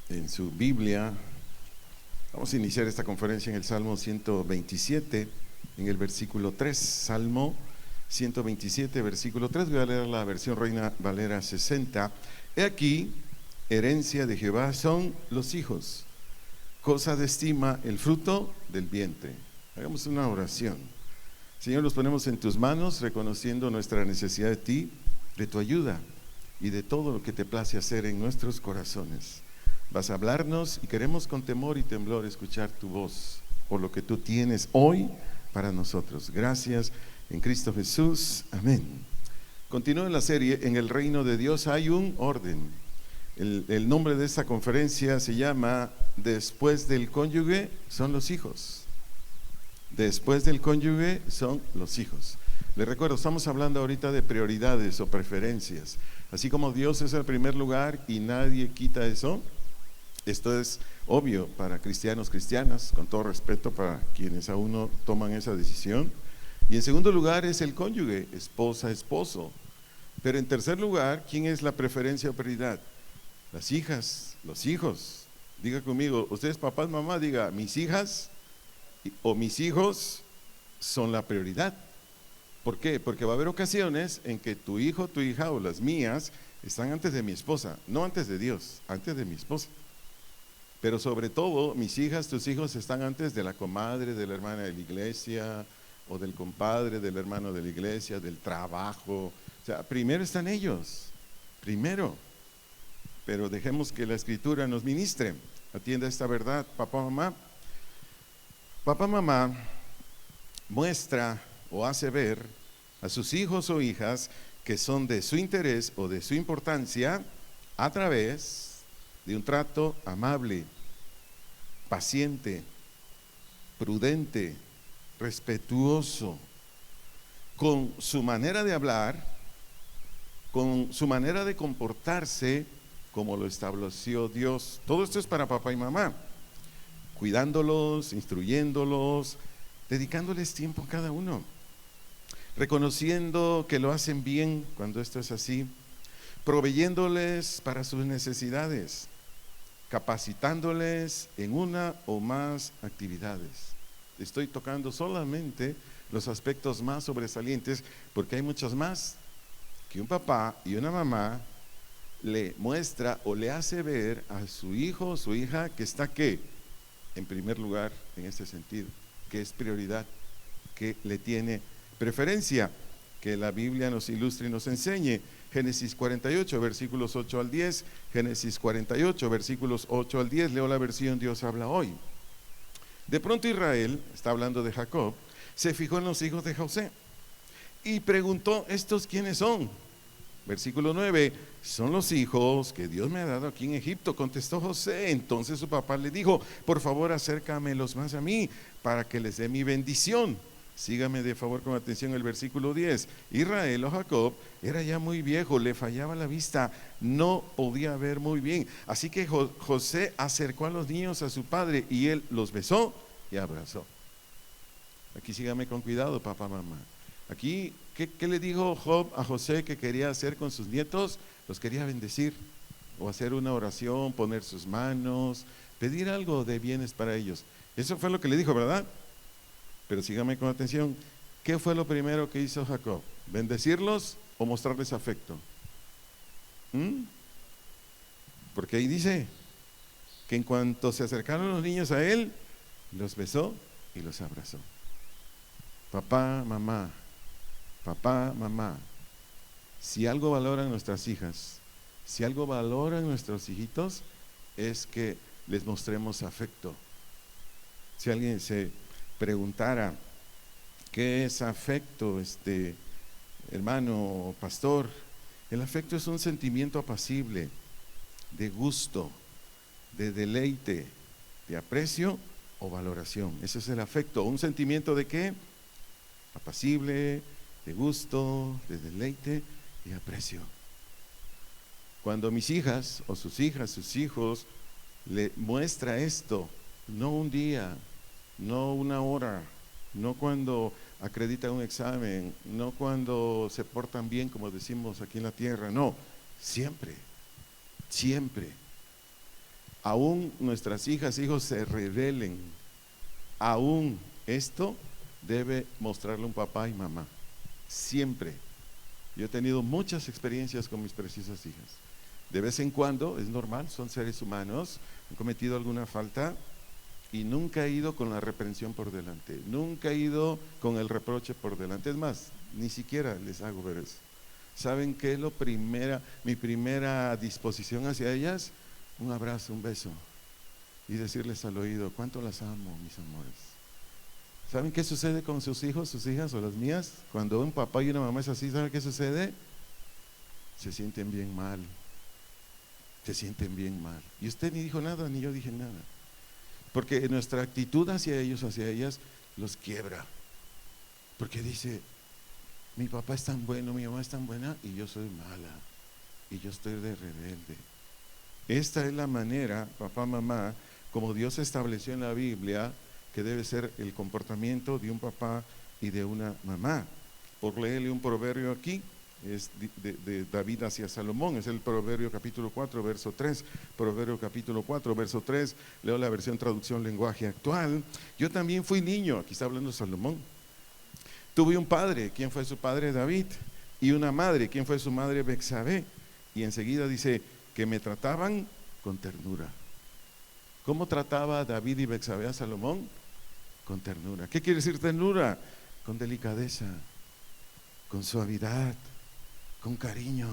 en su Biblia. Vamos a iniciar esta conferencia en el Salmo 127, en el versículo 3. Salmo 127, versículo 3. Voy a leer la versión Reina Valera 60. He aquí, herencia de Jehová son los hijos, cosa de estima el fruto del vientre. Hagamos una oración. Señor, los ponemos en tus manos, reconociendo nuestra necesidad de ti, de tu ayuda y de todo lo que te place hacer en nuestros corazones. Vas a hablarnos y queremos con temor y temblor escuchar tu voz por lo que tú tienes hoy para nosotros. Gracias en Cristo Jesús. Amén. Continúa en la serie. En el reino de Dios hay un orden. El nombre de esta conferencia se llama Después del cónyuge son los hijos. Después del cónyuge son los hijos. Les recuerdo, estamos hablando ahorita de prioridades o preferencias. Así como Dios es el primer lugar y nadie quita eso. Esto es obvio para cristianos, cristianas, con todo respeto para quienes aún no toman esa decisión. Y en segundo lugar es el cónyuge, esposa, esposo. Pero en tercer lugar, ¿quién es la preferencia o prioridad? Las hijas, los hijos. Diga conmigo, ustedes papás, mamá, diga, mis hijas o mis hijos son la prioridad. ¿Por qué? Porque va a haber ocasiones en que tu hijo, tu hija o las mías están antes de mi esposa, no antes de Dios, antes de mi esposa. Pero sobre todo, mis hijas, tus hijos están antes de la comadre, de la hermana de la iglesia, o del compadre, del hermano de la iglesia, del trabajo. O sea, primero están ellos, primero. Pero dejemos que la Escritura nos ministre. Atienda esta verdad, papá, mamá. Papá, mamá muestra o hace ver a sus hijos o hijas que son de su interés o de su importancia a través de un trato amable, paciente, prudente, respetuoso, con su manera de hablar, con su manera de comportarse, como lo estableció Dios. Todo esto es para papá y mamá, cuidándolos, instruyéndolos, dedicándoles tiempo a cada uno, reconociendo que lo hacen bien cuando esto es así, proveyéndoles para sus necesidades, capacitándoles en una o más actividades. Estoy tocando solamente los aspectos más sobresalientes, porque hay muchos más que un papá y una mamá le muestra o le hace ver a su hijo o su hija que está ¿qué? En primer lugar en este sentido, que es prioridad, que le tiene preferencia, que la Biblia nos ilustre y nos enseñe. Génesis 48, versículos 8 al 10, Génesis 48, versículos 8 al 10, leo la versión Dios habla hoy. De pronto Israel, está hablando de Jacob, se fijó en los hijos de José y preguntó, ¿estos quiénes son? Versículo 9, son los hijos que Dios me ha dado aquí en Egipto, contestó José. Entonces su papá le dijo, por favor acércamelos más a mí para que les dé mi bendición. Sígame de favor con atención el versículo 10. Israel o Jacob era ya muy viejo, le fallaba la vista, no podía ver muy bien. Así que José acercó a los niños a su padre y él los besó y abrazó. Aquí sígame con cuidado, papá, mamá. Aquí, ¿qué le dijo Job a José que quería hacer con sus nietos? Los quería bendecir o hacer una oración, poner sus manos, pedir algo de bienes para ellos. Eso fue lo que le dijo, ¿verdad? Pero sígame con atención, ¿qué fue lo primero que hizo Jacob? ¿Bendecirlos o mostrarles afecto? Porque ahí dice que en cuanto se acercaron los niños a él, los besó y los abrazó. Papá, mamá, si algo valoran nuestras hijas, si algo valoran nuestros hijitos, es que les mostremos afecto. Si alguien se preguntara ¿qué es afecto, hermano pastor? El afecto es un sentimiento apacible, de gusto, de deleite, de aprecio o valoración. Ese es el afecto. ¿Un sentimiento de qué? Apacible, de gusto, de deleite y aprecio. Cuando mis hijas o sus hijas, sus hijos le muestra esto, no un día, no una hora, no cuando acreditan un examen, no cuando se portan bien como decimos aquí en la tierra, no, siempre, siempre. Aún nuestras hijas, hijos se rebelen, aún esto debe mostrarle un papá y mamá, siempre. Yo he tenido muchas experiencias con mis preciosas hijas. De vez en cuando, es normal, son seres humanos, han cometido alguna falta y nunca he ido con la reprensión por delante, nunca he ido con el reproche por delante. Es más, ni siquiera les hago ver eso. ¿Saben qué es mi primera disposición hacia ellas? Un abrazo, un beso y decirles al oído, cuánto las amo, mis amores. ¿Saben qué sucede con sus hijos, sus hijas o las mías? Cuando un papá y una mamá es así, ¿saben qué sucede? Se sienten bien mal, se sienten bien mal. Y usted ni dijo nada, ni yo dije nada. Porque nuestra actitud hacia ellos, hacia ellas, los quiebra. Porque dice, mi papá es tan bueno, mi mamá es tan buena y yo soy mala. Y yo estoy de rebelde. Esta es la manera, papá, mamá, como Dios estableció en la Biblia, que debe ser el comportamiento de un papá y de una mamá. Por leerle un proverbio aquí, es de David hacia Salomón, es el Proverbio capítulo 4, verso 3, Proverbio capítulo 4, verso 3, leo la versión traducción lenguaje actual. Yo también fui niño, aquí está hablando Salomón. Tuve un padre, ¿quién fue su padre? David, y una madre, ¿quién fue su madre? Betsabé. Y enseguida dice que me trataban con ternura. ¿Cómo trataba David y Betsabé a Salomón? Con ternura. ¿Qué quiere decir ternura? Con delicadeza, con suavidad, con cariño.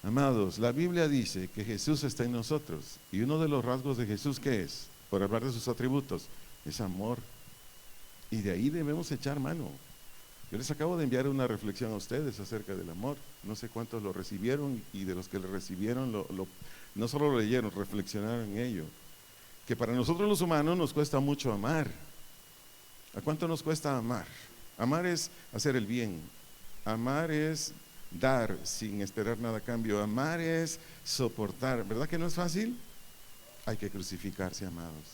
Amados, la Biblia dice que Jesús está en nosotros y uno de los rasgos de Jesús, ¿qué es? Por hablar de sus atributos, es amor. Y de ahí debemos echar mano. Yo les acabo de enviar una reflexión a ustedes acerca del amor. No sé cuántos lo recibieron y de los que lo recibieron no solo lo leyeron, reflexionaron en ello. Que para nosotros los humanos nos cuesta mucho amar. ¿A cuánto nos cuesta amar? Amar es hacer el bien. Amar es dar sin esperar nada a cambio. Amar es soportar. ¿Verdad que no es fácil? Hay que crucificarse, amados.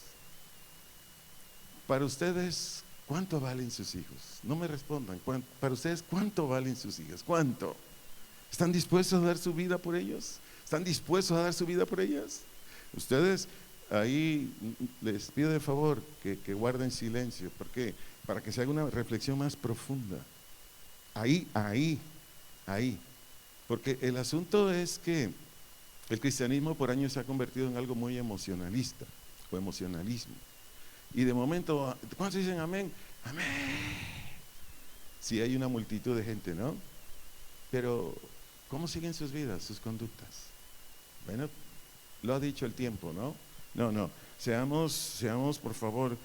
Para ustedes, ¿cuánto valen sus hijos? No me respondan. Para ustedes, ¿cuánto valen sus hijas? ¿Cuánto? ¿Están dispuestos a dar su vida por ellos? ¿Están dispuestos a dar su vida por ellas? Ustedes, ahí les pido de favor que guarden silencio. ¿Por qué? Para que se haga una reflexión más profunda. Ahí. Porque el asunto es que el cristianismo por años se ha convertido en algo muy emocionalista o emocionalismo. Y de momento, ¿cuántos dicen amén? Amén. Sí, hay una multitud de gente, ¿no? Pero, ¿cómo siguen sus vidas, sus conductas? Bueno, lo ha dicho el tiempo, ¿no? No, seamos por favor,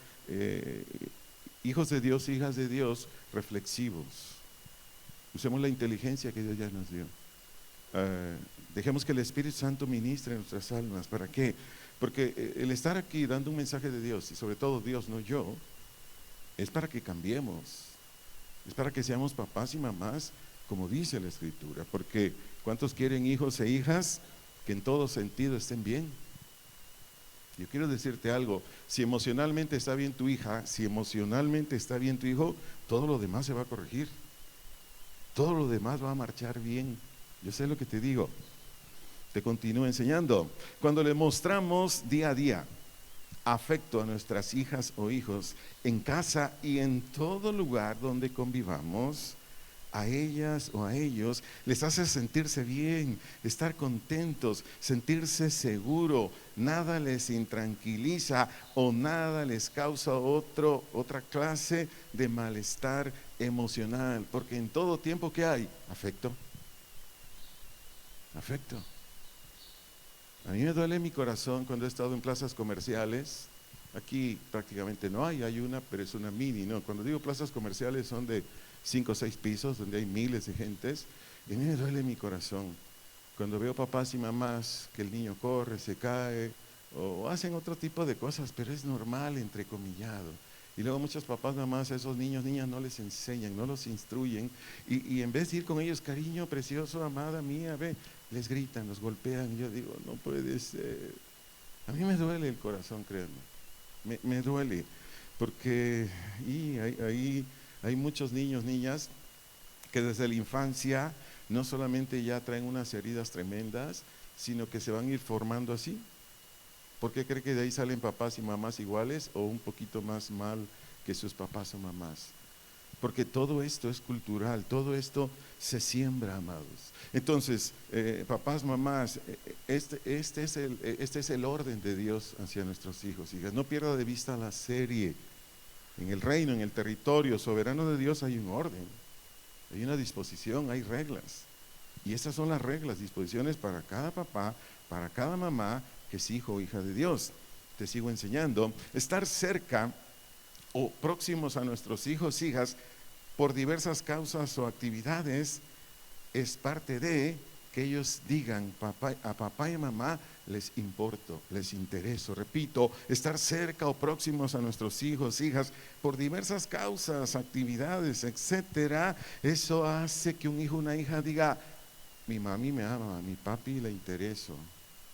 hijos de Dios, hijas de Dios, reflexivos. Usemos la inteligencia que Dios ya nos dio. Dejemos que el Espíritu Santo ministre en nuestras almas. ¿Para qué? Porque el estar aquí dando un mensaje de Dios, y sobre todo Dios, no yo, es para que cambiemos, es para que seamos papás y mamás, como dice la Escritura. Porque ¿cuántos quieren hijos e hijas que en todo sentido estén bien? Yo quiero decirte algo, si emocionalmente está bien tu hija, si emocionalmente está bien tu hijo, todo lo demás se va a corregir, todo lo demás va a marchar bien. Yo sé lo que te digo. Te continúo enseñando. Cuando le mostramos día a día afecto a nuestras hijas o hijos en casa y en todo lugar donde convivamos, a ellas o a ellos les hace sentirse bien, estar contentos, sentirse seguro, nada les intranquiliza o nada les causa otra clase de malestar emocional, porque en todo tiempo ¿qué hay? Afecto. A mí me duele mi corazón cuando he estado en plazas comerciales. Aquí prácticamente no hay una, pero es una mini, ¿no? Cuando digo plazas comerciales son de 5 o 6 pisos, donde hay miles de gentes. Y a mí me duele mi corazón cuando veo papás y mamás que el niño corre, se cae, o hacen otro tipo de cosas, pero es normal, entrecomillado. Y luego muchos papás, mamás, a esos niños, niñas no les enseñan, no los instruyen. Y en vez de ir con ellos, cariño, precioso, amada mía, ve, les gritan, los golpean. Y yo digo, no puede ser. A mí me duele el corazón, créanme. Me duele. Porque hay muchos niños, niñas, que desde la infancia no solamente ya traen unas heridas tremendas, sino que se van a ir formando así. ¿Por qué cree que de ahí salen papás y mamás iguales o un poquito más mal que sus papás o mamás? Porque todo esto es cultural, todo esto se siembra, amados. Entonces, papás, mamás, este es el orden de Dios hacia nuestros hijos, hijas. No pierda de vista la serie. En el reino, en el territorio soberano de Dios hay un orden, hay una disposición, hay reglas. Y esas son las reglas, disposiciones para cada papá, para cada mamá que es hijo o hija de Dios. Te sigo enseñando. Estar cerca o próximos a nuestros hijos, hijas, por diversas causas o actividades, es parte de que ellos digan, a papá y a mamá les importo, les intereso. Repito, estar cerca o próximos a nuestros hijos, hijas, por diversas causas, actividades, etcétera, eso hace que un hijo o una hija diga, mi mami me ama, mi papi le intereso.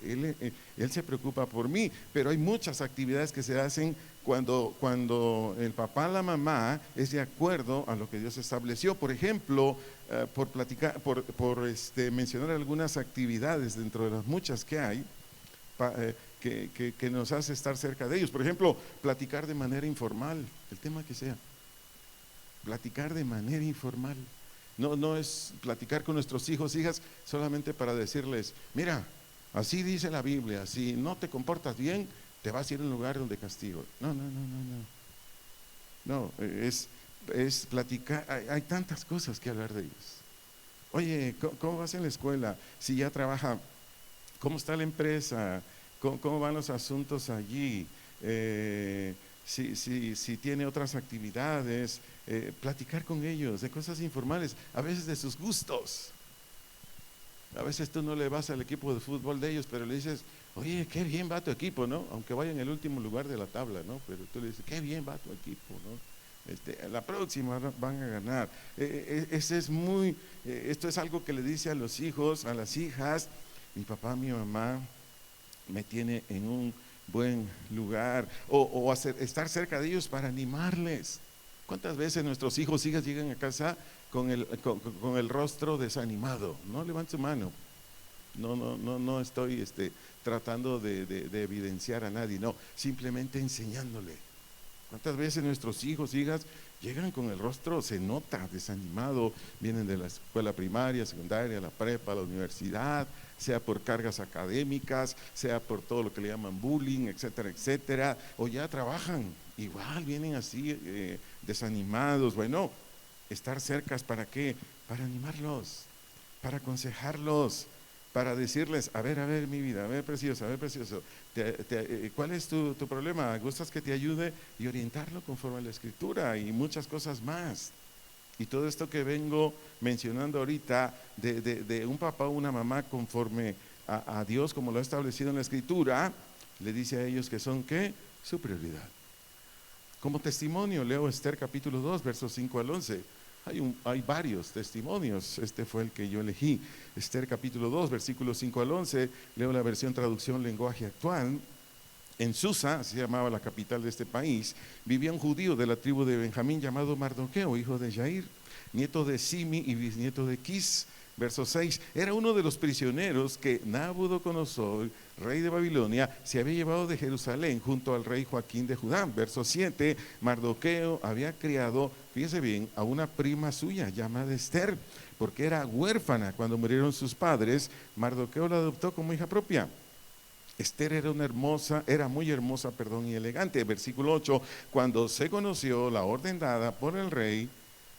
Él se preocupa por mí, pero hay muchas actividades que se hacen cuando el papá, la mamá es de acuerdo a lo que Dios estableció. Por ejemplo, por platicar, mencionar algunas actividades dentro de las muchas que hay, que nos hace estar cerca de ellos. Por ejemplo, platicar de manera informal, el tema que sea, platicar de manera informal. No es platicar con nuestros hijos, hijas, solamente para decirles, mira, así dice la Biblia, si no te comportas bien, te vas a ir a un lugar donde castigo. No, es platicar, hay tantas cosas que hablar de ellos. Oye, ¿cómo vas en la escuela? Si ya trabaja, ¿cómo está la empresa? ¿Cómo van los asuntos allí? Si tiene otras actividades, platicar con ellos de cosas informales, a veces de sus gustos. A veces tú no le vas al equipo de fútbol de ellos, pero le dices, oye, qué bien va tu equipo, ¿no? Aunque vaya en el último lugar de la tabla, ¿no? Pero tú le dices, qué bien va tu equipo, ¿no? La próxima van a ganar. Esto es algo que le dice a los hijos, a las hijas, mi papá, mi mamá me tiene en un buen lugar, o estar cerca de ellos para animarles. ¿Cuántas veces nuestros hijos, hijas llegan a casa con el rostro desanimado? No levante su mano. No estoy tratando de evidenciar a nadie, no, simplemente enseñándole. ¿Cuántas veces nuestros hijos, hijas, llegan con el rostro, se nota desanimado, vienen de la escuela primaria, secundaria, la prepa, la universidad, sea por cargas académicas, sea por todo lo que le llaman bullying, etcétera, etcétera, o ya trabajan, igual vienen así desanimados? Bueno, estar cerca, ¿para qué? Para animarlos, para aconsejarlos, para decirles, a ver mi vida, a ver precioso, ¿cuál es tu problema? ¿Gustas que te ayude? Y orientarlo conforme a la Escritura y muchas cosas más. Y todo esto que vengo mencionando ahorita de un papá o una mamá conforme a Dios, como lo ha establecido en la Escritura, le dice a ellos que son, ¿qué? Su prioridad. Como testimonio, leo Esther capítulo 2, versos 5 al 11. Hay varios testimonios, este fue el que yo elegí. Esther capítulo 2, versículos 5 al 11, leo la versión traducción lenguaje actual. En Susa, así se llamaba la capital de este país, vivía un judío de la tribu de Benjamín llamado Mardoqueo, hijo de Jair, nieto de Simi y bisnieto de Quis. Verso 6, era uno de los prisioneros que Nabucodonosor, rey de Babilonia, se había llevado de Jerusalén junto al rey Joaquín de Judá. Verso 7, Mardoqueo había criado, fíjese bien, a una prima suya llamada Esther, porque era huérfana cuando murieron sus padres. Mardoqueo la adoptó como hija propia. Esther era muy hermosa, y elegante. Versículo 8, cuando se conoció la orden dada por el rey,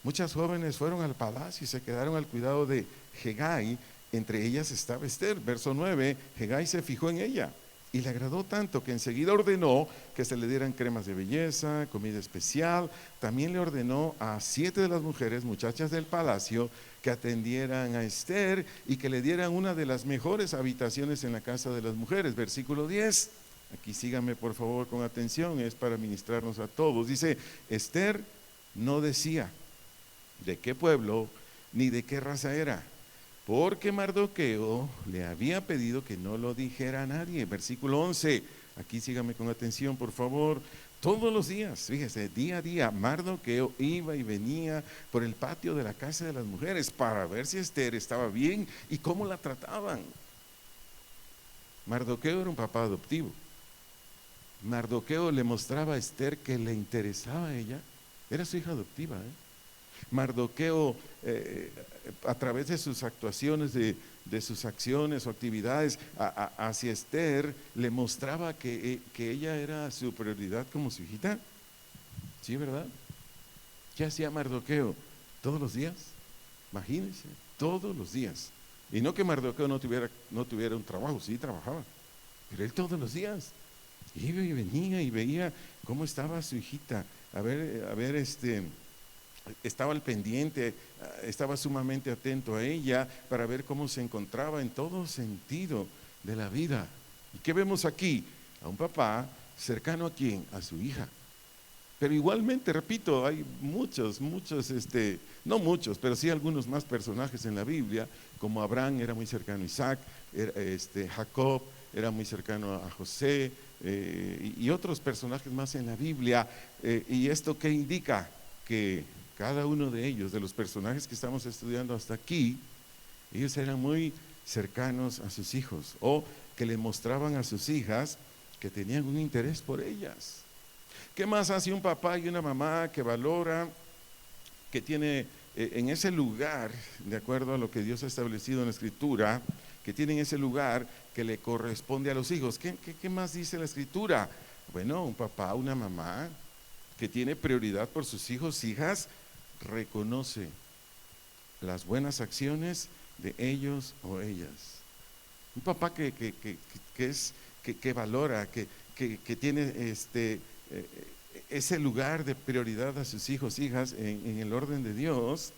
muchas jóvenes fueron al palacio y se quedaron al cuidado de Hegai, entre ellas estaba Esther. Verso 9, Hegai se fijó en ella y le agradó tanto que enseguida ordenó que se le dieran cremas de belleza, comida especial. También le ordenó a 7 de las mujeres, muchachas del palacio, que atendieran a Esther y que le dieran una de las mejores habitaciones en la casa de las mujeres. Versículo 10, aquí síganme por favor con atención, es para ministrarnos a todos. Dice, Esther no decía de qué pueblo ni de qué raza era, porque Mardoqueo le había pedido que no lo dijera a nadie. Versículo 11, aquí sígame con atención por favor. Todos los días, fíjese, día a día, Mardoqueo iba y venía por el patio de la casa de las mujeres para ver si Esther estaba bien y cómo la trataban. Mardoqueo era un papá adoptivo. Mardoqueo le mostraba a Esther que le interesaba a ella. Era su hija adoptiva. Mardoqueo, a través de sus actuaciones, de sus acciones o actividades hacia Esther, le mostraba que ella era su prioridad como su hijita. ¿Sí, verdad? ¿Qué hacía Mardoqueo? Todos los días. Imagínense, todos los días. Y no que Mardoqueo no tuviera un trabajo, sí trabajaba, pero él todos los días iba y venía y veía cómo estaba su hijita. A ver, estaba al pendiente, estaba sumamente atento a ella para ver cómo se encontraba en todo sentido de la vida. ¿Y qué vemos aquí? A un papá cercano a quién, a su hija. Pero igualmente, repito, hay muchos, no muchos, pero sí algunos más personajes en la Biblia, como Abraham era muy cercano a Isaac, Jacob era muy cercano a José, y otros personajes más en la Biblia. ¿Y esto qué indica? Que cada uno de ellos, de los personajes que estamos estudiando hasta aquí, ellos eran muy cercanos a sus hijos, o que le mostraban a sus hijas que tenían un interés por ellas. ¿Qué más hace un papá y una mamá que valora, que tiene en ese lugar, de acuerdo a lo que Dios ha establecido en la Escritura, que tiene en ese lugar que le corresponde a los hijos? ¿Qué más dice la Escritura? Bueno, un papá, una mamá que tiene prioridad por sus hijos, hijas, reconoce las buenas acciones de ellos o ellas. Un papá que valora, que tiene ese lugar de prioridad a sus hijos, hijas, en el orden de Dios,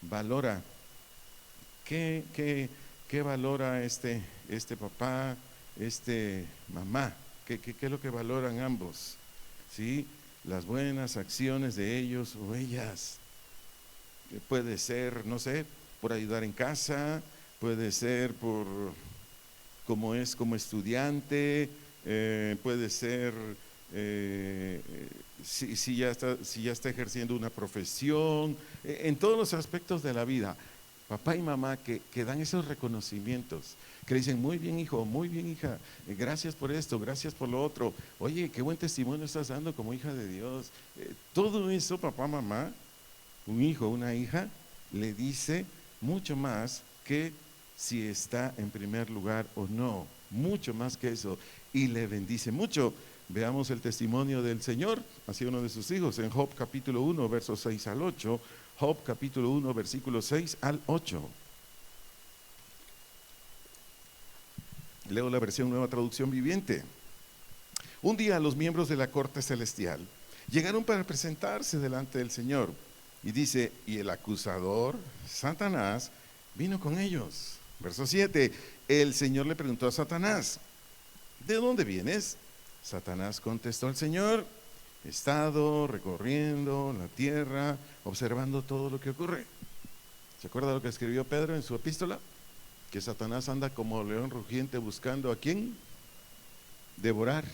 valora. ¿Qué valora este papá, mamá? ¿Qué es lo que valoran ambos? ¿Sí? Las buenas acciones de ellos o ellas. Puede ser, no sé, por ayudar en casa, puede ser como estudiante, puede ser si ya está ejerciendo una profesión, en todos los aspectos de la vida. Papá y mamá que dan esos reconocimientos, que le dicen: muy bien hijo, muy bien hija, gracias por esto, gracias por lo otro, oye, qué buen testimonio estás dando como hija de Dios. Todo eso, papá, mamá, un hijo, una hija, le dice mucho más que si está en primer lugar o no, mucho más que eso, y le bendice mucho. Veamos el testimonio del Señor hacia uno de sus hijos en Job capítulo 1, versos 6 al 8. Job capítulo 1, versículos 6 al 8. Leo la versión Nueva Traducción Viviente. Un día los miembros de la corte celestial llegaron para presentarse delante del Señor. Y dice: y el acusador, Satanás, vino con ellos. Verso 7. El Señor le preguntó a Satanás: ¿de dónde vienes? Satanás contestó al Señor: he estado recorriendo la tierra, observando todo lo que ocurre. ¿Se acuerda lo que escribió Pedro en su epístola? Que Satanás anda como león rugiente buscando ¿a quién? Devorar.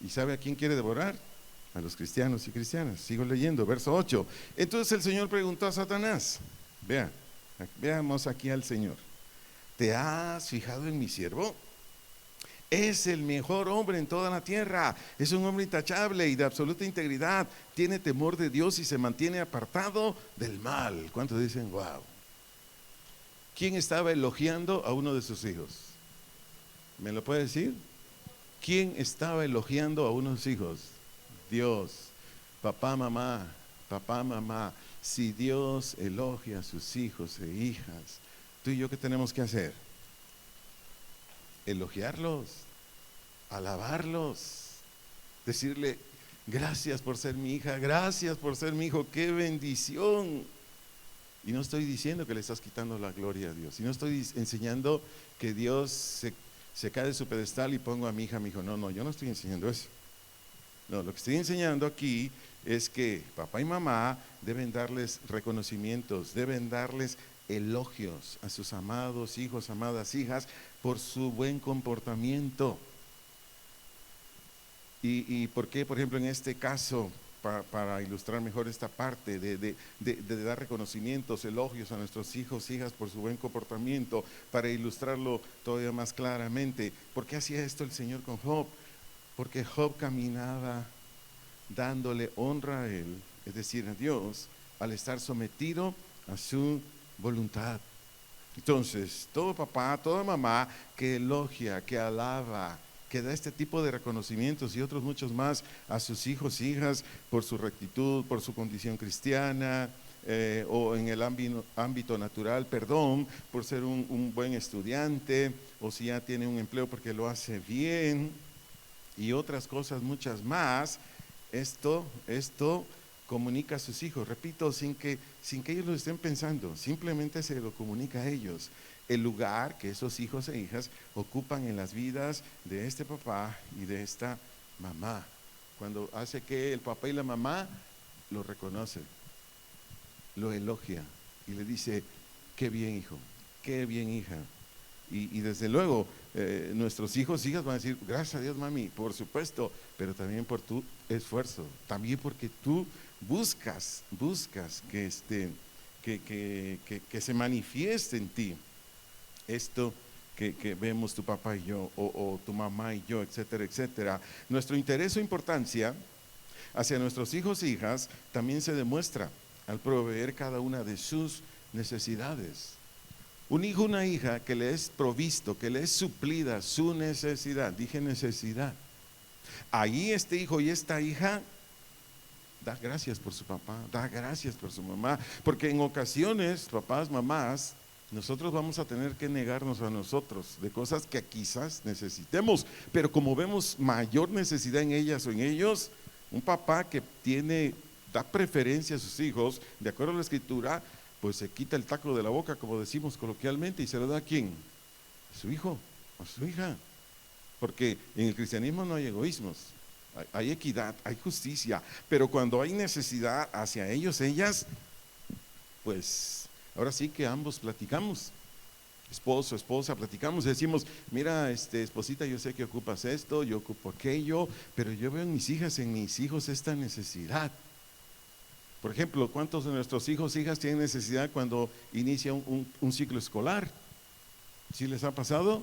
¿Y sabe a quién quiere devorar? A los cristianos y cristianas. Sigo leyendo, verso 8. Entonces el Señor preguntó a Satanás, veamos aquí al Señor: ¿te has fijado en mi siervo? Es el mejor hombre en toda la tierra, es un hombre intachable y de absoluta integridad, tiene temor de Dios y se mantiene apartado del mal. ¿Cuántos dicen wow? ¿Quién estaba elogiando a uno de sus hijos? ¿Me lo puede decir? ¿Quién estaba elogiando a uno de sus hijos? Dios. Papá, mamá, si Dios elogia a sus hijos e hijas, tú y yo, ¿qué tenemos que hacer? Elogiarlos, alabarlos, decirle: gracias por ser mi hija, gracias por ser mi hijo, qué bendición. Y no estoy diciendo que le estás quitando la gloria a Dios, y no estoy enseñando que Dios se cae de su pedestal y pongo a mi hija, mi hijo. No, yo no estoy enseñando eso. No, lo que estoy enseñando aquí es que papá y mamá deben darles reconocimientos, deben darles elogios a sus amados hijos, amadas hijas, por su buen comportamiento. ¿Y por qué, por ejemplo, en este caso para ilustrar mejor esta parte de dar reconocimientos, elogios a nuestros hijos, hijas por su buen comportamiento, para ilustrarlo todavía más claramente. ¿Por qué hacía esto el Señor con Job? Porque Job caminaba dándole honra a Él, es decir, a Dios, al estar sometido a su voluntad. Entonces, todo papá, toda mamá que elogia, que alaba, que da este tipo de reconocimientos y otros muchos más a sus hijos e hijas por su rectitud, por su condición cristiana, o en el ámbito natural, perdón, por ser un buen estudiante, o si ya tiene un empleo porque lo hace bien, y otras cosas muchas más. Esto comunica a sus hijos, repito, sin que ellos lo estén pensando, simplemente se lo comunica a ellos el lugar que esos hijos e hijas ocupan en las vidas de este papá y de esta mamá, cuando hace que el papá y la mamá lo reconocen, lo elogia y le dice: qué bien hijo, qué bien hija. Y desde luego nuestros hijos e hijas van a decir: gracias a Dios mami, por supuesto, pero también por tu esfuerzo, también porque tú buscas que se manifieste en ti esto que vemos tu papá y yo, o tu mamá y yo, etcétera, etcétera. Nuestro interés o importancia hacia nuestros hijos e hijas también se demuestra al proveer cada una de sus necesidades. Un hijo, una hija que le es provisto, que le es suplida su necesidad, dije necesidad, ahí este hijo y esta hija da gracias por su papá, da gracias por su mamá, porque en ocasiones, papás, mamás, nosotros vamos a tener que negarnos a nosotros de cosas que quizás necesitemos, pero como vemos mayor necesidad en ellas o en ellos, un papá que da preferencia a sus hijos, de acuerdo a la escritura, pues se quita el taco de la boca, como decimos coloquialmente, y se lo da ¿a quién? A su hijo, a su hija, porque en el cristianismo no hay egoísmos, hay equidad, hay justicia, pero cuando hay necesidad hacia ellos, ellas, pues ahora sí que ambos platicamos, esposo, esposa, platicamos y decimos: mira, esposita, yo sé que ocupas esto, yo ocupo aquello, pero yo veo en mis hijas, en mis hijos esta necesidad. Por ejemplo, ¿cuántos de nuestros hijos e hijas tienen necesidad cuando inicia un ciclo escolar? ¿Sí les ha pasado?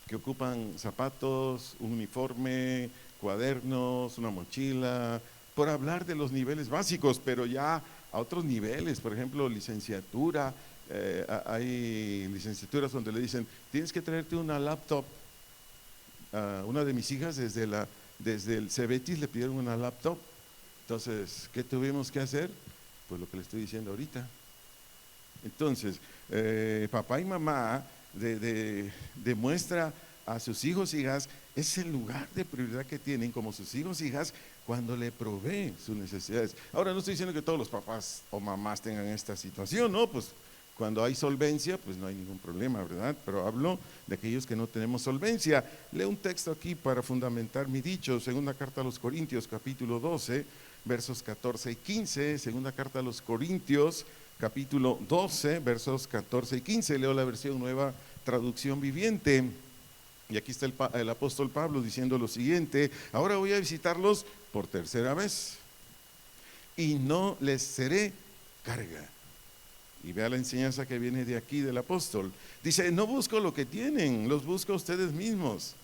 Que ocupan zapatos, un uniforme, cuadernos, una mochila, por hablar de los niveles básicos, pero ya a otros niveles, por ejemplo, licenciatura, hay licenciaturas donde le dicen: tienes que traerte una laptop. Una de mis hijas desde el Cebetis le pidieron una laptop. Entonces, ¿qué tuvimos que hacer? Pues lo que le estoy diciendo ahorita. Entonces, papá y mamá demuestra a sus hijos e hijas ese lugar de prioridad que tienen como sus hijos e hijas cuando le provee sus necesidades. Ahora, no estoy diciendo que todos los papás o mamás tengan esta situación, no, pues cuando hay solvencia, pues no hay ningún problema, ¿verdad? Pero hablo de aquellos que no tenemos solvencia. Leo un texto aquí para fundamentar mi dicho, segunda carta a los Corintios, capítulo 12, versos 14 y 15, segunda carta a los Corintios, capítulo 12, versos 14 y 15, leo la versión Nueva Traducción Viviente, y aquí está el apóstol Pablo diciendo lo siguiente: ahora voy a visitarlos por tercera vez, y no les seré carga. Y vea la enseñanza que viene de aquí del apóstol, dice: no busco lo que tienen, los busco a ustedes mismos.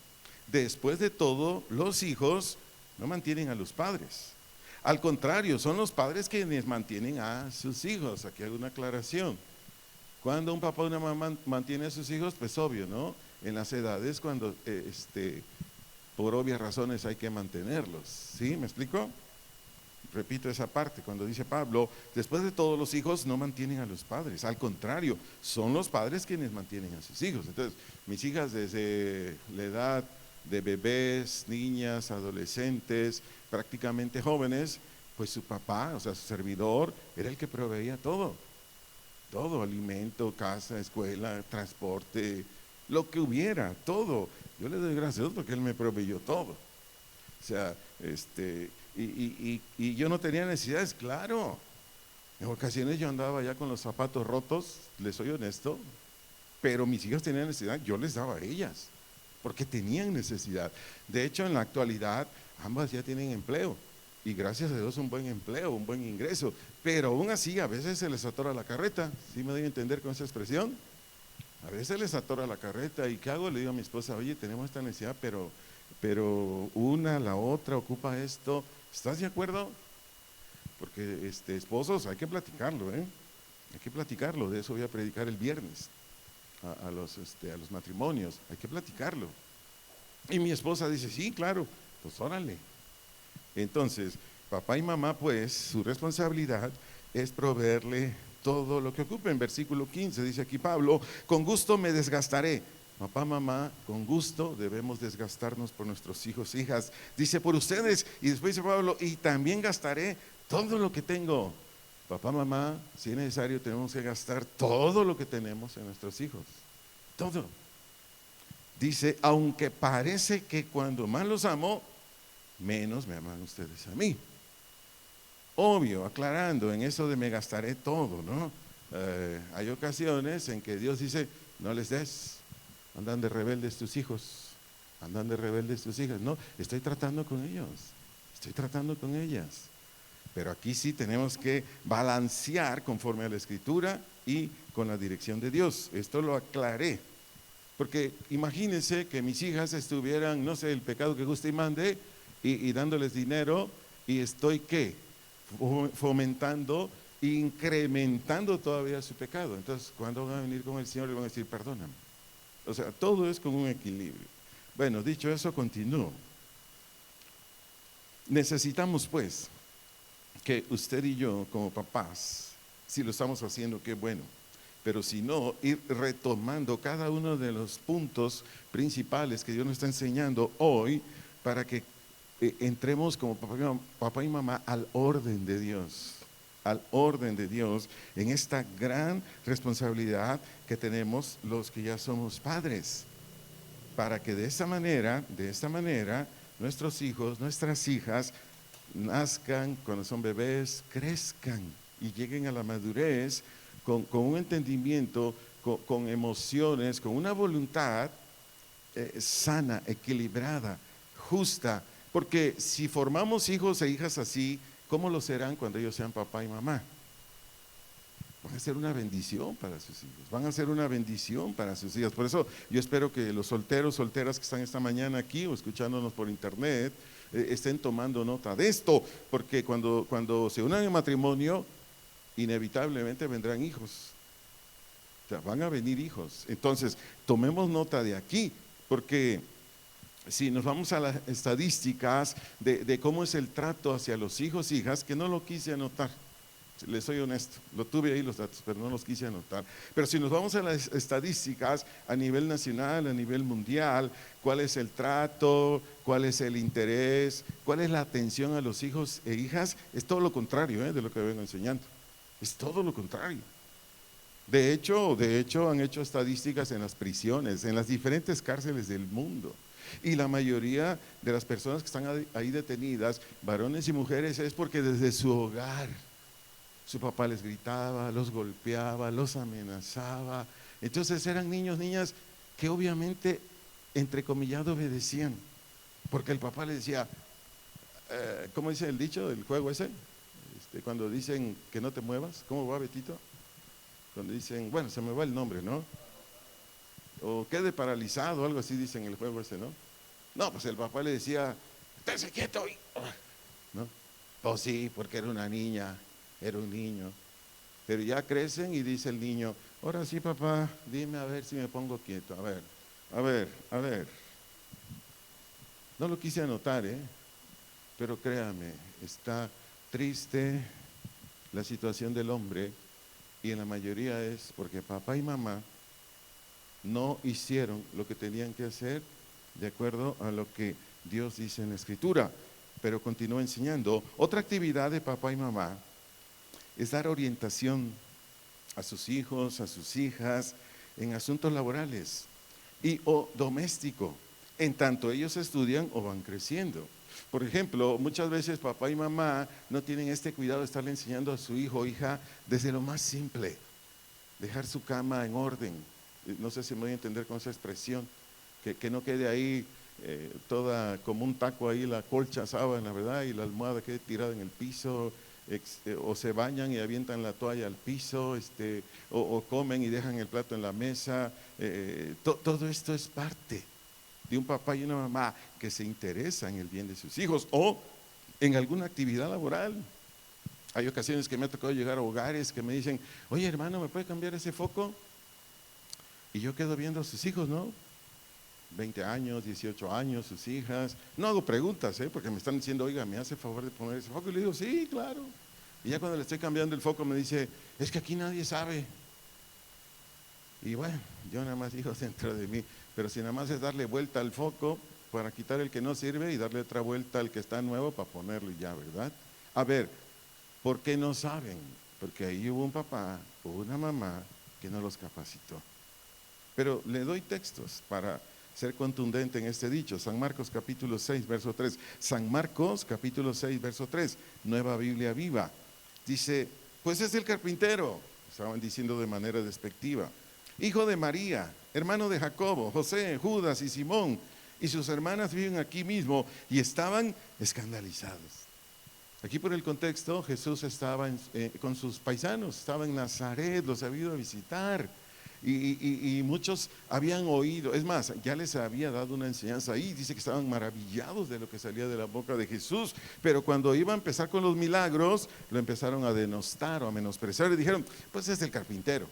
Después de todo, los hijos no mantienen a los padres, al contrario, son los padres quienes mantienen a sus hijos. Aquí hay una aclaración: cuando un papá o una mamá mantiene a sus hijos, pues obvio, ¿no? En las edades cuando por obvias razones hay que mantenerlos, ¿sí? ¿Me explico? Repito esa parte, cuando dice Pablo: después de todos, los hijos no mantienen a los padres, al contrario, son los padres quienes mantienen a sus hijos. Entonces, mis hijas desde la edad de bebés, niñas, adolescentes, prácticamente jóvenes, pues su papá, o sea, su servidor, era el que proveía todo, alimento, casa, escuela, transporte, lo que hubiera, todo. Yo le doy gracias a Dios porque Él me proveyó todo. O sea, y yo no tenía necesidades, claro. En ocasiones yo andaba ya con los zapatos rotos, les soy honesto, pero mis hijas tenían necesidad, yo les daba a ellas, porque tenían necesidad. De hecho, en la actualidad, ambas ya tienen empleo. y gracias a Dios un buen empleo, un buen ingreso, pero aún así a veces se les atora la carreta. ¿Sí me doy a entender con esa expresión? A veces les atora la carreta. ¿Y qué hago? Le digo a mi esposa, oye, tenemos esta necesidad, pero una, la otra ocupa esto. ¿Estás de acuerdo? Porque esposos, hay que platicarlo, ¿eh? Hay que platicarlo. De eso voy a predicar el viernes a los matrimonios. Hay que platicarlo. Y mi esposa dice, sí, claro, pues órale. Entonces, papá y mamá, pues, su responsabilidad es proveerle todo lo que ocupe. En versículo 15 dice aquí Pablo, con gusto me desgastaré. Papá, mamá, con gusto debemos desgastarnos por nuestros hijos, hijas. Dice, por ustedes. Y después dice Pablo, y también gastaré todo lo que tengo. Papá, mamá, si es necesario, tenemos que gastar todo lo que tenemos en nuestros hijos. Todo. Dice, aunque parece que cuando más los amo, menos me aman ustedes a mí. Obvio, aclarando, en eso de me gastaré todo, ¿no? Hay ocasiones en que Dios dice, no les des, andan de rebeldes tus hijos, andan de rebeldes tus hijas. No, estoy tratando con ellos, estoy tratando con ellas. Pero aquí sí tenemos que balancear conforme a la Escritura y con la dirección de Dios. Esto lo aclaré. Porque imagínense que mis hijas estuvieran, no sé, el pecado que guste y mande, y dándoles dinero, y estoy ¿qué? Fomentando, incrementando todavía su pecado. Entonces, cuando van a venir con el Señor, le van a decir, perdóname. O sea, todo es con un equilibrio. Bueno, dicho eso, continúo. Necesitamos pues que usted y yo como papás, si lo estamos haciendo, qué bueno, pero si no, ir retomando cada uno de los puntos principales que Dios nos está enseñando hoy para que entremos como papá y mamá al orden de Dios, al orden de Dios en esta gran responsabilidad que tenemos los que ya somos padres, para que de esta manera, nuestros hijos, nuestras hijas nazcan cuando son bebés, crezcan y lleguen a la madurez con un entendimiento, con emociones, con una voluntad sana, equilibrada, justa. Porque si formamos hijos e hijas así, ¿cómo lo serán cuando ellos sean papá y mamá? Van a ser una bendición para sus hijos, van a ser una bendición para sus hijas. Por eso yo espero que los solteros, solteras que están esta mañana aquí o escuchándonos por internet, estén tomando nota de esto, porque cuando se unan en matrimonio, inevitablemente vendrán hijos. O sea, van a venir hijos. Entonces, tomemos nota de aquí, porque si nos vamos a las estadísticas de cómo es el trato hacia los hijos, hijas, que no lo quise anotar. Les soy honesto, lo tuve ahí los datos, pero no los quise anotar. Pero si nos vamos a las estadísticas a nivel nacional, a nivel mundial, cuál es el trato, cuál es el interés, cuál es la atención a los hijos e hijas, es todo lo contrario de lo que vengo enseñando. Es todo lo contrario. De hecho, han hecho estadísticas en las prisiones, en las diferentes cárceles del mundo. Y la mayoría de las personas que están ahí detenidas, varones y mujeres, es porque desde su hogar su papá les gritaba, los golpeaba, los amenazaba. Entonces eran niños, niñas que obviamente, entrecomillado, obedecían. Porque el papá les decía, ¿cómo dice el dicho del juego ese? Cuando dicen que no te muevas, ¿cómo va, Betito? Cuando dicen, bueno, se me va el nombre, ¿no? O quede paralizado, algo así dicen en el juego ese, ¿no? No, pues el papá le decía, estése quieto, ¿no? Pues sí, porque era una niña, era un niño. Pero ya crecen y dice el niño, ahora sí, papá, dime a ver si me pongo quieto. A ver. No lo quise anotar, pero créame, está triste la situación del hombre, y en la mayoría es porque papá y mamá no hicieron lo que tenían que hacer de acuerdo a lo que Dios dice en la Escritura. Pero continúa enseñando. Otra actividad de papá y mamá es dar orientación a sus hijos, a sus hijas, en asuntos laborales y o doméstico, en tanto ellos estudian o van creciendo. Por ejemplo, muchas veces papá y mamá no tienen este cuidado de estarle enseñando a su hijo o hija desde lo más simple, dejar su cama en orden. No sé si me voy a entender con esa expresión, que no quede ahí toda como un taco ahí, la colcha, sábana, ¿verdad? Y la almohada quede tirada en el piso, o se bañan y avientan la toalla al piso, o comen y dejan el plato en la mesa. Todo esto es parte de un papá y una mamá que se interesa en el bien de sus hijos o en alguna actividad laboral. Hay ocasiones que me ha tocado llegar a hogares que me dicen, oye hermano, ¿me puede cambiar ese foco? Y yo quedo viendo a sus hijos, ¿no? 20 años, 18 años, sus hijas. No hago preguntas, porque me están diciendo, oiga, ¿me hace favor de poner ese foco? Y le digo, sí, claro. Y ya cuando le estoy cambiando el foco me dice, es que aquí nadie sabe. Y bueno, yo nada más digo dentro de mí, pero si nada más es darle vuelta al foco para quitar el que no sirve y darle otra vuelta al que está nuevo para ponerlo y ya, ¿verdad? A ver, ¿por qué no saben? Porque ahí hubo un papá o una mamá que no los capacitó. Pero le doy textos para ser contundente en este dicho. San Marcos capítulo 6, verso 3. San Marcos capítulo 6, verso 3. Nueva Biblia Viva. Dice, pues es el carpintero. Estaban diciendo de manera despectiva. Hijo de María, hermano de Jacobo, José, Judas y Simón. Y sus hermanas viven aquí mismo y estaban escandalizados. Aquí por el contexto, Jesús estaba con sus paisanos, estaba en Nazaret, los había ido a visitar. Y muchos habían oído, es más, ya les había dado una enseñanza ahí, dice que estaban maravillados de lo que salía de la boca de Jesús, pero cuando iba a empezar con los milagros, lo empezaron a denostar o a menospreciar y dijeron, pues es el carpintero.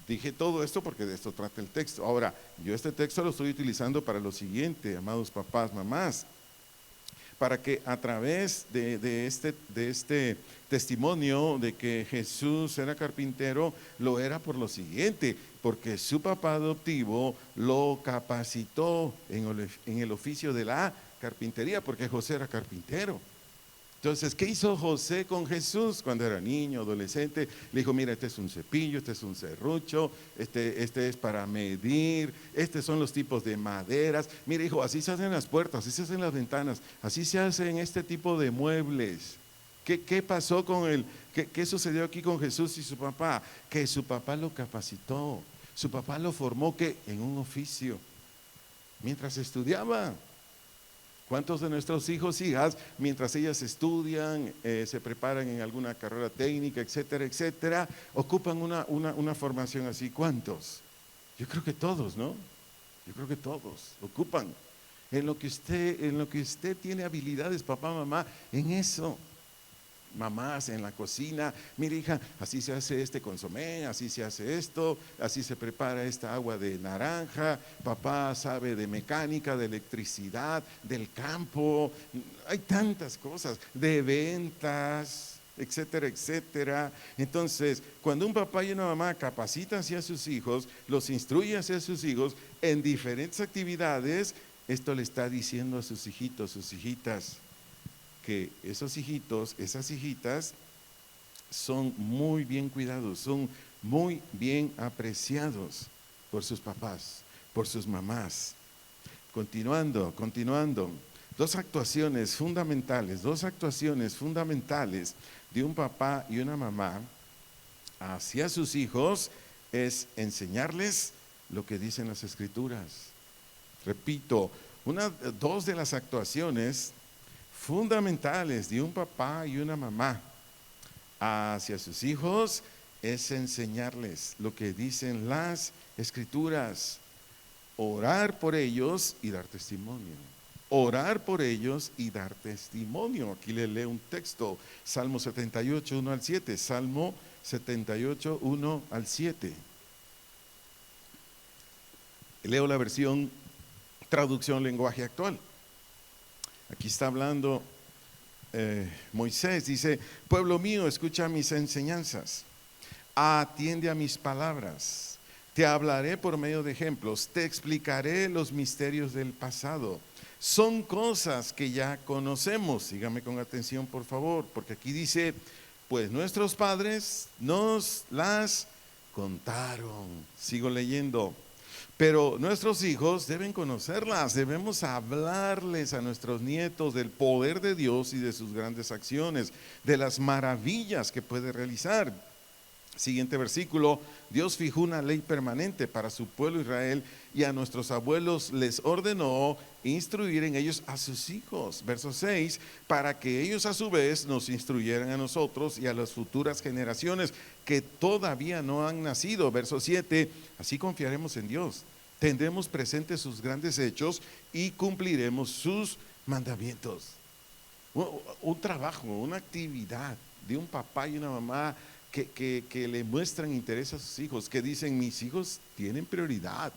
Dije todo esto porque de esto trata el texto. Ahora, yo este texto lo estoy utilizando para lo siguiente, amados papás, mamás, para que a través de este testimonio de que Jesús era carpintero, lo era por lo siguiente, porque su papá adoptivo lo capacitó en el oficio de la carpintería, porque José era carpintero. Entonces, ¿qué hizo José con Jesús cuando era niño, adolescente? Le dijo, mira, este es un cepillo, este es un serrucho, este es para medir, estos son los tipos de maderas. Mira, hijo, así se hacen las puertas, así se hacen las ventanas, así se hacen este tipo de muebles. ¿Qué pasó con él? ¿Qué sucedió aquí con Jesús y su papá? Que su papá lo capacitó, su papá lo formó en un oficio, mientras estudiaba. ¿Cuántos de nuestros hijos, hijas, mientras ellas estudian, se preparan en alguna carrera técnica, etcétera, etcétera, ocupan una formación así? ¿Cuántos? Yo creo que todos, ¿no? Yo creo que todos ocupan. En lo que usted tiene habilidades, papá, mamá, en eso. Mamás en la cocina, mira hija, así se hace este consomé, así se hace esto, así se prepara esta agua de naranja. Papá sabe de mecánica, de electricidad, del campo, hay tantas cosas, de ventas, etcétera, etcétera. Entonces, cuando un papá y una mamá capacitan hacia sus hijos, los instruye hacia sus hijos en diferentes actividades, esto le está diciendo a sus hijitos, sus hijitas, que esos hijitos, esas hijitas son muy bien cuidados, son muy bien apreciados por sus papás, por sus mamás. Continuando, dos actuaciones fundamentales de un papá y una mamá hacia sus hijos es enseñarles lo que dicen las Escrituras. Repito, dos de las actuaciones fundamentales de un papá y una mamá hacia sus hijos es enseñarles lo que dicen las Escrituras, orar por ellos y dar testimonio. Orar por ellos y dar testimonio. Aquí le leo un texto, Salmo 78, 1 al 7. Salmo 78, 1 al 7. Leo la versión traducción lenguaje actual. Aquí está hablando Moisés, dice, pueblo mío, escucha mis enseñanzas, atiende a mis palabras, te hablaré por medio de ejemplos, te explicaré los misterios del pasado. Son cosas que ya conocemos. Sígame con atención, por favor, porque aquí dice, pues nuestros padres nos las contaron. Sigo leyendo. Pero nuestros hijos deben conocerlas, debemos hablarles a nuestros nietos del poder de Dios y de sus grandes acciones, de las maravillas que puede realizar. Siguiente versículo: Dios fijó una ley permanente para su pueblo Israel y a nuestros abuelos les ordenó instruir en ellos a sus hijos. Verso 6: para que ellos a su vez nos instruyeran a nosotros y a las futuras generaciones que todavía no han nacido. Verso 7: así confiaremos en Dios, tendremos presentes sus grandes hechos y cumpliremos sus mandamientos. Un trabajo, una actividad de un papá y una mamá que le muestran interés a sus hijos, que dicen: mis hijos tienen prioridad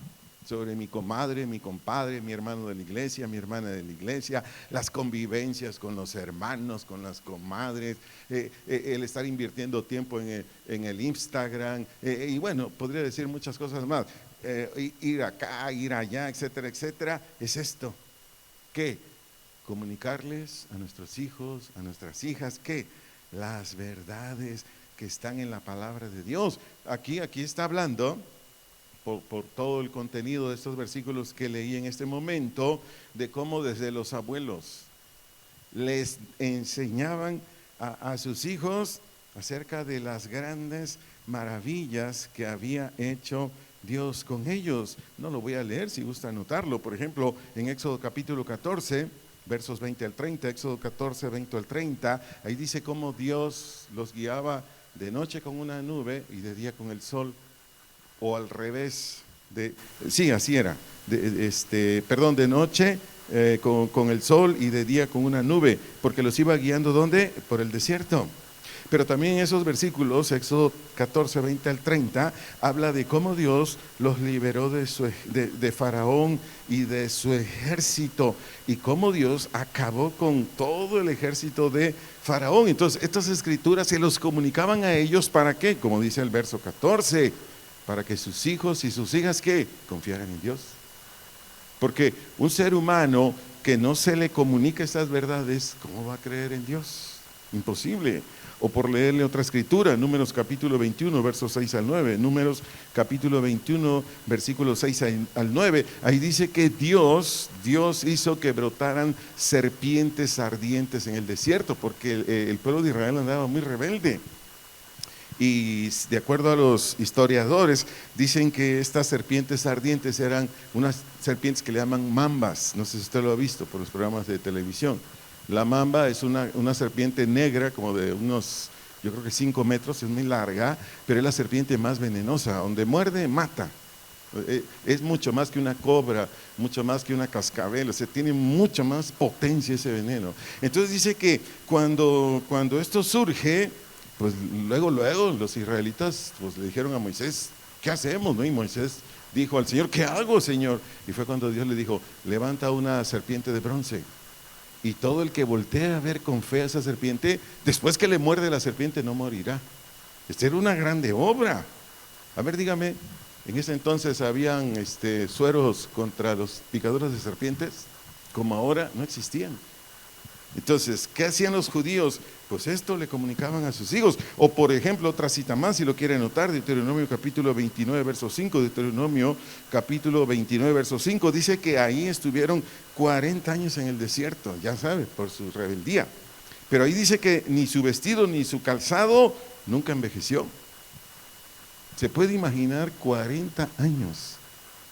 sobre mi comadre, mi compadre, mi hermano de la iglesia, mi hermana de la iglesia, las convivencias con los hermanos, con las comadres, el estar invirtiendo tiempo en el Instagram, y bueno, podría decir muchas cosas más, ir acá, ir allá, etcétera, etcétera. Es esto, ¿qué? Comunicarles a nuestros hijos, a nuestras hijas, ¿qué? Las verdades que están en la palabra de Dios. Aquí está hablando, por todo el contenido de estos versículos que leí en este momento, de cómo desde los abuelos les enseñaban a sus hijos acerca de las grandes maravillas que había hecho Dios con ellos. No lo voy a leer, si gusta anotarlo. Por ejemplo, en Éxodo capítulo 14, versos 20 al 30, Éxodo 14, 20 al 30, ahí dice cómo Dios los guiaba de noche con una nube y de día con el sol, o al revés, sí, así era, de noche con el sol y de día con una nube, porque los iba guiando, ¿dónde? Por el desierto. Pero también en esos versículos, Éxodo 14, 20 al 30, habla de cómo Dios los liberó de Faraón y de su ejército, y cómo Dios acabó con todo el ejército de Faraón. Entonces, estas escrituras se los comunicaban a ellos, ¿para qué? Como dice el verso 14, para que sus hijos y sus hijas, ¿qué? Confiaran en Dios. Porque un ser humano que no se le comunica estas verdades, ¿cómo va a creer en Dios? Imposible. O por leerle otra escritura, Números capítulo 21, versos 6 al 9. Números capítulo 21, versículos 6 al 9. Ahí dice que Dios hizo que brotaran serpientes ardientes en el desierto, porque el pueblo de Israel andaba muy rebelde. Y de acuerdo a los historiadores, dicen que estas serpientes ardientes eran unas serpientes que le llaman mambas. No sé si usted lo ha visto por los programas de televisión. La mamba es una serpiente negra, como de unos, yo creo que 5 metros, es muy larga, pero es la serpiente más venenosa. Donde muerde, mata. Es mucho más que una cobra, mucho más que una cascabel, o sea, tiene mucha más potencia ese veneno. Entonces dice que cuando esto surge, pues luego los israelitas pues le dijeron a Moisés: ¿qué hacemos? ¿No? Y Moisés dijo al Señor: ¿qué hago, Señor? Y fue cuando Dios le dijo: levanta una serpiente de bronce, y todo el que voltee a ver con fe a esa serpiente, después que le muerde la serpiente, no morirá. Esta era una grande obra. A ver, dígame, en ese entonces habían sueros contra los picadores de serpientes, como ahora, no existían. Entonces, ¿qué hacían los judíos? Pues esto le comunicaban a sus hijos. O por ejemplo, otra cita más, si lo quiere anotar, Deuteronomio capítulo 29, verso 5, Deuteronomio capítulo 29, verso 5, dice que ahí estuvieron 40 años en el desierto, ya sabe, por su rebeldía. Pero ahí dice que ni su vestido ni su calzado nunca envejeció. Se puede imaginar 40 años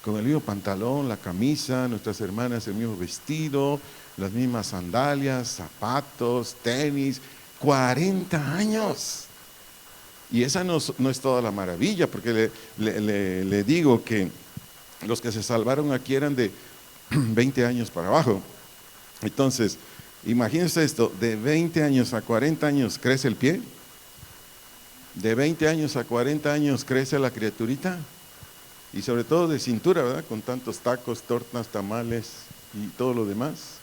con el mismo pantalón, la camisa, nuestras hermanas el mismo vestido, las mismas sandalias, zapatos, tenis, 40 años. Y esa no es toda la maravilla, porque le digo que los que se salvaron aquí eran de 20 años para abajo. Entonces, imagínense esto: de 20 años a 40 años crece el pie, de 20 años a 40 años crece la criaturita, y sobre todo de cintura, ¿verdad? Con tantos tacos, tortas, tamales y todo lo demás.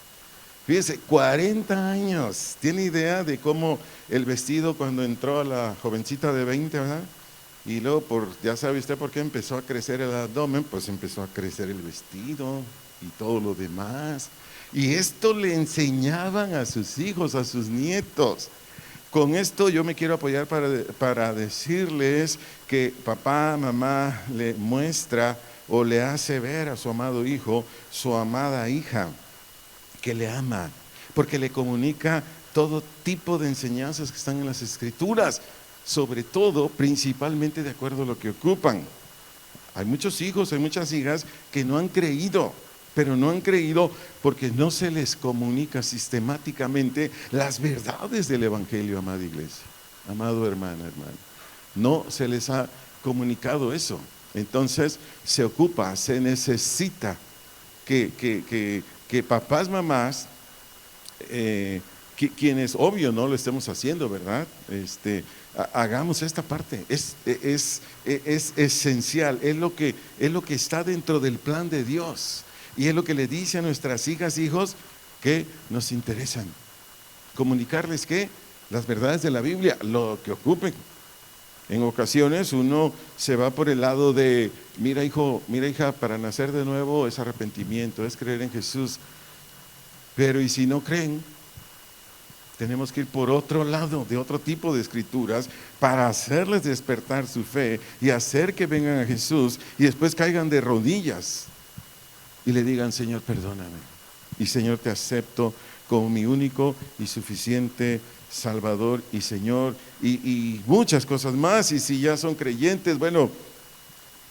Fíjense, 40 años. ¿Tiene idea de cómo el vestido cuando entró a la jovencita de 20, ¿verdad? Y luego, ya sabe usted por qué empezó a crecer el abdomen, pues empezó a crecer el vestido y todo lo demás. Y esto le enseñaban a sus hijos, a sus nietos. Con esto yo me quiero apoyar para decirles que papá, mamá le muestra o le hace ver a su amado hijo, su amada hija, que le ama, porque le comunica todo tipo de enseñanzas que están en las escrituras. sobre todo, principalmente de acuerdo a lo que ocupan. Hay muchos hijos, hay muchas hijas que no han creído, pero no han creído porque no se les comunica sistemáticamente las verdades del Evangelio, amada iglesia, amado hermano. No se les ha comunicado eso. Entonces se ocupa, se necesita que papás, mamás, quienes obvio no lo estemos haciendo, ¿verdad? Hagamos esta parte, es esencial, es lo que está dentro del plan de Dios y es lo que le dice a nuestras hijas, hijos, que nos interesan, comunicarles que las verdades de la Biblia, lo que ocupen. En ocasiones uno se va por el lado de, mira hijo, mira hija, para nacer de nuevo es arrepentimiento, es creer en Jesús, pero ¿y si no creen? Tenemos que ir por otro lado, de otro tipo de escrituras, para hacerles despertar su fe y hacer que vengan a Jesús y después caigan de rodillas y le digan, Señor, perdóname. Y Señor, te acepto como mi único y suficiente Salvador y Señor, y muchas cosas más. Y si ya son creyentes, bueno,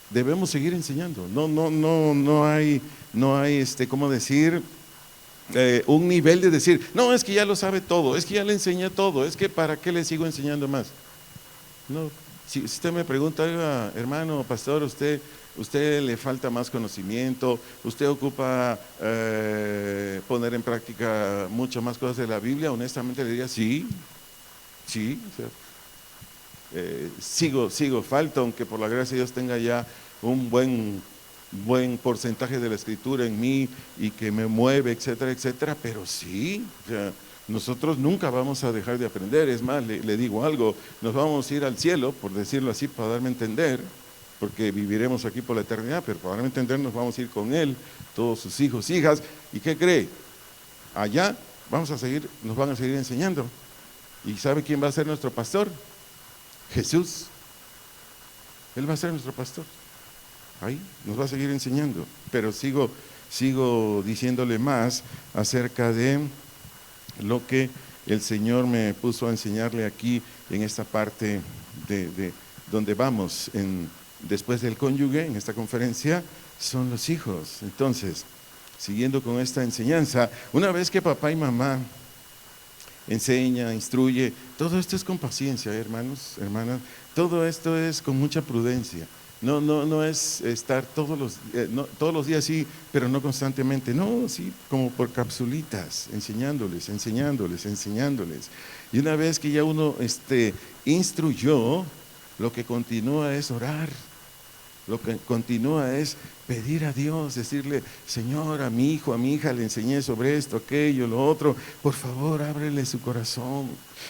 debemos seguir enseñando. No hay ¿cómo decir? Un nivel de decir, no, es que ya lo sabe todo, es que ya le enseñé todo, es que ¿para qué le sigo enseñando más? No, si usted me pregunta, oiga, hermano, pastor, usted le falta más conocimiento, usted ocupa poner en práctica mucho más cosas de la Biblia, honestamente le diría, sí, o sea, sigo falta, aunque por la gracia de Dios tenga ya un buen porcentaje de la escritura en mí y que me mueve, etcétera, etcétera, pero sí, o sea, nosotros nunca vamos a dejar de aprender. Es más, le digo algo, nos vamos a ir al cielo, por decirlo así, para darme a entender, porque viviremos aquí por la eternidad, pero para darme a entender nos vamos a ir con Él, todos sus hijos, hijas, ¿y qué cree? Allá nos van a seguir enseñando. ¿Y sabe quién va a ser nuestro pastor? Jesús. Él va a ser nuestro pastor. Ahí nos va a seguir enseñando, pero sigo diciéndole más acerca de lo que el Señor me puso a enseñarle aquí en esta parte de donde vamos después del cónyuge, en esta conferencia, son los hijos. Entonces, siguiendo con esta enseñanza, una vez que papá y mamá enseña, instruye, todo esto es con paciencia, hermanos, hermanas, todo esto es con mucha prudencia. No es estar todos los días sí, pero no constantemente. No, sí, como por capsulitas, enseñándoles. Y una vez que ya uno instruyó, lo que continúa es orar. Lo que continúa es pedir a Dios, decirle, Señor, a mi hijo, a mi hija le enseñé sobre esto, aquello, lo otro. Por favor, ábrele su corazón.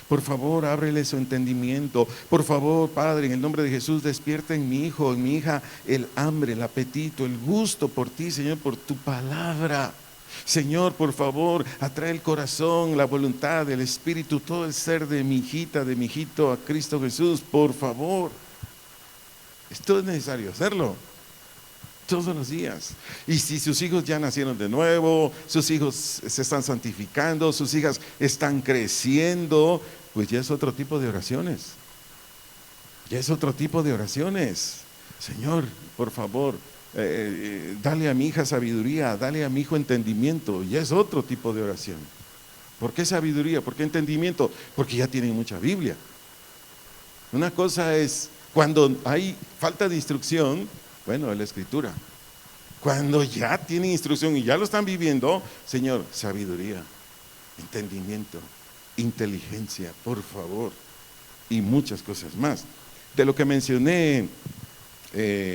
Por favor, ábrele su entendimiento. Por favor, Padre, en el nombre de Jesús, despierta en mi hijo, en mi hija, el hambre, el apetito, el gusto por ti, Señor, por tu palabra. Señor, por favor, atrae el corazón, la voluntad, el espíritu, todo el ser de mi hijita, de mi hijito, a Cristo Jesús, por favor. Esto es necesario hacerlo todos los días. Y si sus hijos ya nacieron de nuevo, sus hijos se están santificando, sus hijas están creciendo, pues ya es otro tipo de oraciones. Señor, por favor, dale a mi hija sabiduría, dale a mi hijo entendimiento. Ya es otro tipo de oración. ¿Por qué sabiduría? ¿Por qué entendimiento? Porque ya tienen mucha Biblia. Una cosa es cuando hay falta de instrucción, bueno, es la escritura. Cuando ya tienen instrucción y ya lo están viviendo, Señor, sabiduría, entendimiento, inteligencia, por favor, y muchas cosas más. De lo que mencioné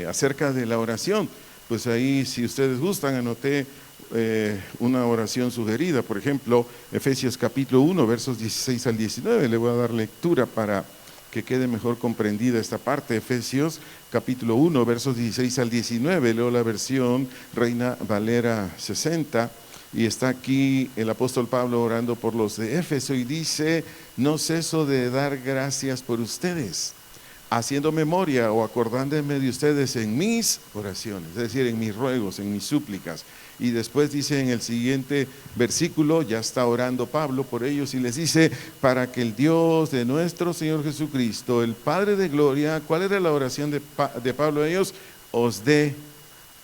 acerca de la oración, pues ahí, si ustedes gustan, anoté una oración sugerida. Por ejemplo, Efesios capítulo 1, versos 16 al 19. Le voy a dar lectura para que quede mejor comprendida esta parte. Efesios capítulo 1, versos 16 al 19, leo la versión Reina Valera 60, y está aquí el apóstol Pablo orando por los de Éfeso y dice: no ceso de dar gracias por ustedes, haciendo memoria o acordándome de ustedes en mis oraciones, es decir, en mis ruegos, en mis súplicas. Y después dice en el siguiente versículo, ya está orando Pablo por ellos y les dice, para que el Dios de nuestro Señor Jesucristo, el Padre de gloria, ¿cuál era la oración de Pablo a ellos? Os dé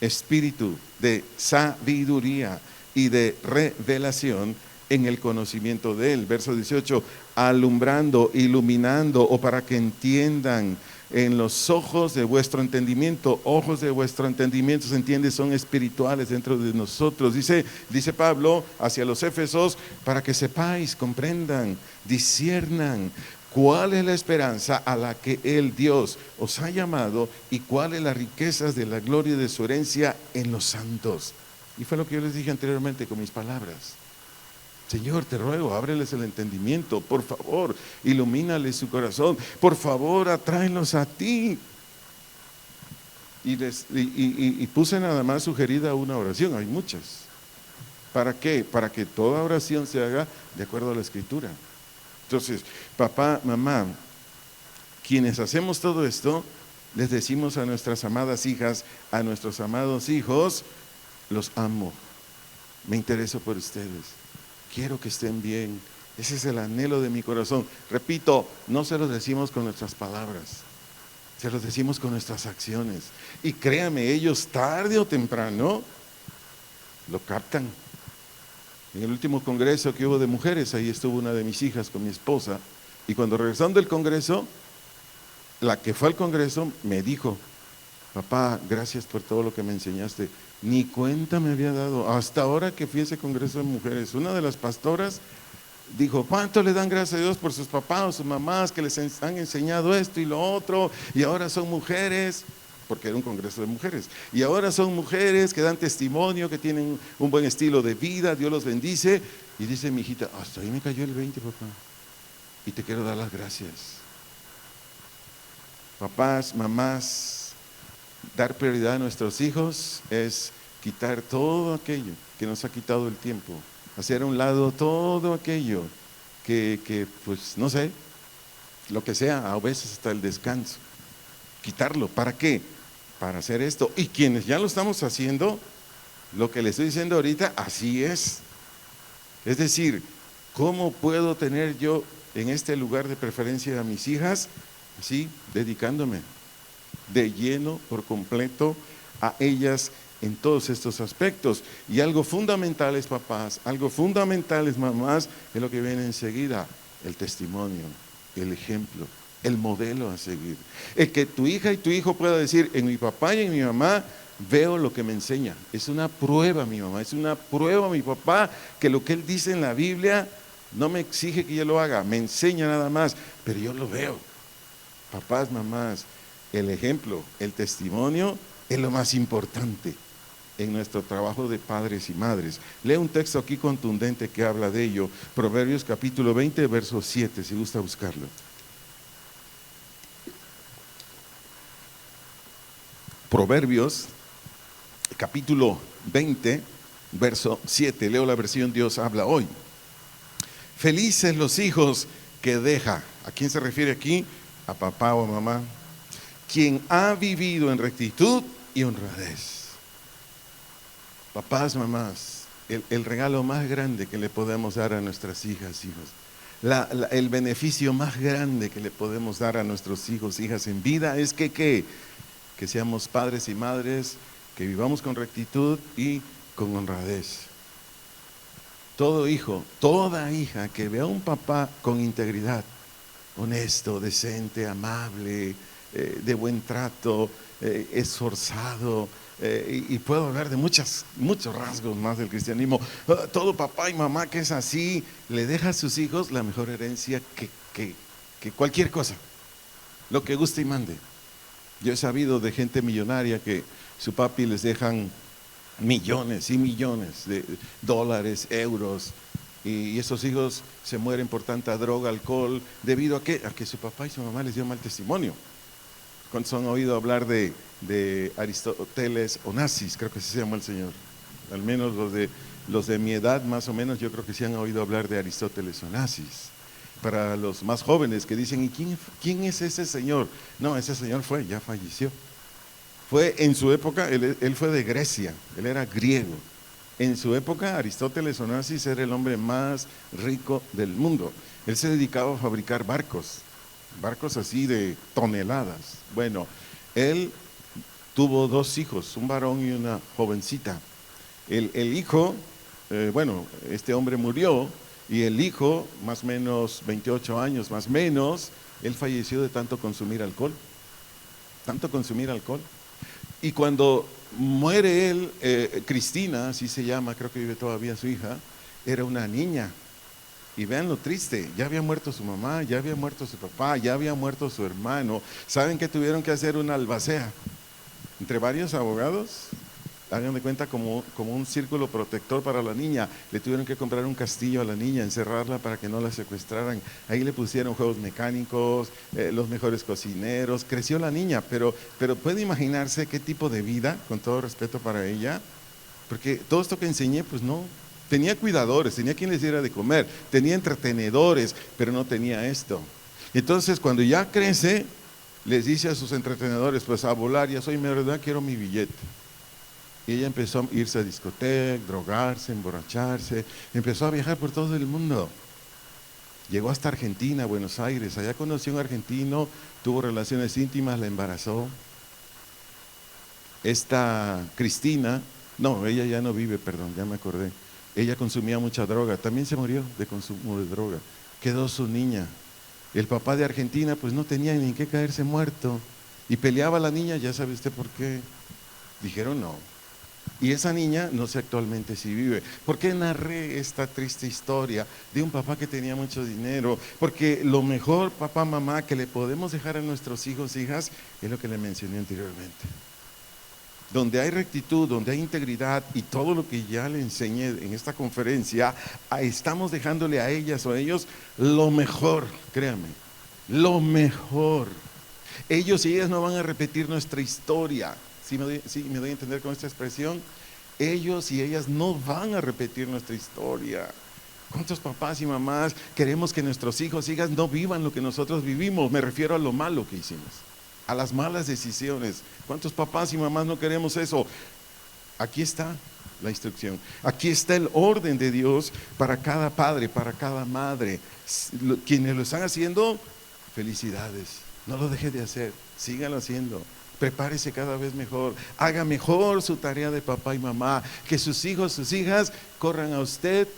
espíritu de sabiduría y de revelación en el conocimiento de Él. Verso 18, alumbrando, iluminando, o para que entiendan en los ojos de vuestro entendimiento. Ojos de vuestro entendimiento, se entiende, son espirituales dentro de nosotros. Dice Pablo hacia los Éfesos, para que sepáis, comprendan, disciernan cuál es la esperanza a la que el Dios os ha llamado y cuáles las riquezas de la gloria de su herencia en los santos. Y fue lo que yo les dije anteriormente con mis palabras. Señor, te ruego, ábreles el entendimiento, por favor, ilumínales su corazón, por favor, atráelos a ti. Y puse nada más sugerida una oración, hay muchas. ¿Para qué? Para que toda oración se haga de acuerdo a la Escritura. Entonces, papá, mamá, quienes hacemos todo esto, les decimos a nuestras amadas hijas, a nuestros amados hijos, los amo, me intereso por ustedes. Quiero que estén bien. Ese es el anhelo de mi corazón. Repito, no se los decimos con nuestras palabras, se los decimos con nuestras acciones. Y créame, ellos tarde o temprano lo captan. En el último congreso que hubo de mujeres, ahí estuvo una de mis hijas con mi esposa. Y cuando regresaron del congreso, la que fue al congreso me dijo, papá, gracias por todo lo que me enseñaste. Ni cuenta me había dado, hasta ahora que fui a ese congreso de mujeres. Una de las pastoras dijo, ¿cuánto le dan gracias a Dios por sus papás o sus mamás que les han enseñado esto y lo otro? Y ahora son mujeres, porque era un congreso de mujeres, y ahora son mujeres que dan testimonio, que tienen un buen estilo de vida, Dios los bendice. Y dice mi hijita, hasta ahí me cayó el 20, papá, y te quiero dar las gracias. Papás, mamás, dar prioridad a nuestros hijos es quitar todo aquello que nos ha quitado el tiempo, hacer a un lado todo aquello que pues no sé, lo que sea, a veces hasta el descanso, quitarlo. ¿Para qué? Para hacer esto. Y quienes ya lo estamos haciendo, lo que les estoy diciendo ahorita, así es. Es decir, ¿cómo puedo tener yo en este lugar de preferencia a mis hijas? Así, dedicándome de lleno, por completo, a ellas en todos estos aspectos. Y algo fundamental es, papás, algo fundamental es, mamás, es lo que viene enseguida: el testimonio, el ejemplo, el modelo a seguir. El que tu hija y tu hijo pueda decir, en mi papá y en mi mamá veo lo que me enseña. Es una prueba mi mamá, es una prueba mi papá, que lo que él dice en la Biblia no me exige que yo lo haga, me enseña nada más, pero yo lo veo. Papás, mamás, el ejemplo, el testimonio es lo más importante en nuestro trabajo de padres y madres. Leo un texto aquí contundente que habla de ello, Proverbios capítulo 20, verso 7, si gusta buscarlo. Proverbios capítulo 20, verso 7, leo la versión Dios habla hoy. Felices los hijos que deja. ¿A quién se refiere aquí? A papá o a mamá. Quien ha vivido en rectitud y honradez. Papás, mamás, el regalo más grande que le podemos dar a nuestras hijas, hijos, el beneficio más grande que le podemos dar a nuestros hijos, hijas en vida es que seamos padres y madres, que vivamos con rectitud y con honradez. Todo hijo, toda hija que vea a un papá con integridad, honesto, decente, amable, de buen trato, esforzado, y puedo hablar de muchos rasgos más del cristianismo. Todo papá y mamá que es así, le deja a sus hijos la mejor herencia que cualquier cosa, lo que guste y mande. Yo he sabido de gente millonaria que su papi les dejan millones y millones de dólares, euros, y esos hijos se mueren por tanta droga, alcohol, debido a que su papá y su mamá les dio mal testimonio. ¿Cuántos han oído hablar de Aristóteles Onassis? Creo que así se llama el señor. Al menos los de mi edad, más o menos, yo creo que sí han oído hablar de Aristóteles Onassis. Para los más jóvenes que dicen, ¿y quién es ese señor? No, ese señor ya falleció. Fue en su época, él fue de Grecia, él era griego. En su época, Aristóteles Onassis era el hombre más rico del mundo. Él se dedicaba a fabricar barcos así de toneladas. Bueno, él tuvo 2 hijos, un varón y una jovencita. El hijo, este hombre murió, y el hijo, más o menos 28 años, más o menos, él falleció de tanto consumir alcohol. Y cuando muere él, Cristina, así se llama, creo que vive todavía su hija, era una niña. Y vean lo triste, ya había muerto su mamá, ya había muerto su papá, ya había muerto su hermano. ¿Saben que tuvieron que hacer una albacea? Entre varios abogados, hagan de cuenta como un círculo protector para la niña. Le tuvieron que comprar un castillo a la niña, encerrarla para que no la secuestraran. Ahí le pusieron juegos mecánicos, los mejores cocineros. Creció la niña, pero puede imaginarse qué tipo de vida, con todo respeto para ella, porque todo esto que enseñé, pues no. Tenía cuidadores, tenía quien les diera de comer, tenía entretenedores, pero no tenía esto. Entonces, cuando ya crece, les dice a sus entretenedores, pues a volar, ya soy mayor de edad, quiero mi billete. Y ella empezó a irse a discoteca, drogarse, emborracharse, empezó a viajar por todo el mundo. Llegó hasta Argentina, Buenos Aires, allá conoció a un argentino, tuvo relaciones íntimas, la embarazó. Esta Cristina, no, ella ya no vive, perdón, ya me acordé. Ella consumía mucha droga, también se murió de consumo de droga. Quedó su niña. El papá de Argentina pues no tenía ni en qué caerse muerto. Y peleaba a la niña, ya sabe usted por qué. Dijeron no. Y esa niña no sé actualmente si vive. ¿Por qué narré esta triste historia de un papá que tenía mucho dinero? Porque lo mejor, papá, mamá, que le podemos dejar a nuestros hijos, hijas, es lo que le mencioné anteriormente. Donde hay rectitud, donde hay integridad y todo lo que ya le enseñé en esta conferencia, estamos dejándole a ellas o a ellos lo mejor, créanme, lo mejor. Ellos y ellas no van a repetir nuestra historia. ¿Sí me doy a entender con esta expresión? Ellos y ellas no van a repetir nuestra historia. ¿Cuántos papás y mamás queremos que nuestros hijos y hijas no vivan lo que nosotros vivimos? Me refiero a lo malo que hicimos, a las malas decisiones. ¿Cuántos papás y mamás no queremos eso? Aquí está la instrucción, aquí está el orden de Dios para cada padre, para cada madre. Quienes lo están haciendo, felicidades, no lo deje de hacer, síganlo haciendo. Prepárese cada vez mejor, haga mejor su tarea de papá y mamá, que sus hijos, sus hijas corran a usted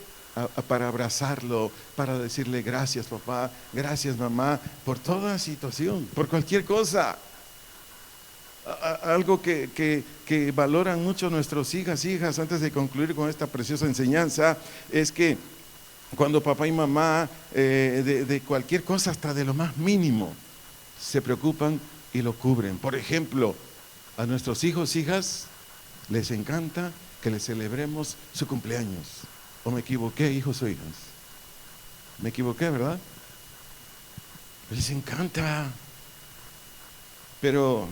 para abrazarlo, para decirle gracias papá, gracias mamá, por toda situación, por cualquier cosa. Algo que valoran mucho nuestros hijas, antes de concluir con esta preciosa enseñanza, es que cuando papá y mamá de cualquier cosa, hasta de lo más mínimo, se preocupan y lo cubren. Por ejemplo, a nuestros hijos, hijas, les encanta que les celebremos su cumpleaños. ¿O me equivoqué, hijos o hijas? Me equivoqué, ¿verdad? Les encanta. Pero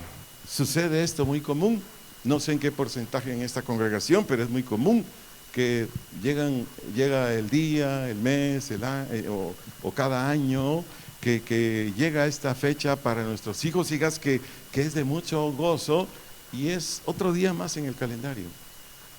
sucede esto muy común, no sé en qué porcentaje en esta congregación, pero es muy común que llega el día, el mes, o cada año que llega esta fecha para nuestros hijos, hijas, que es de mucho gozo y es otro día más en el calendario.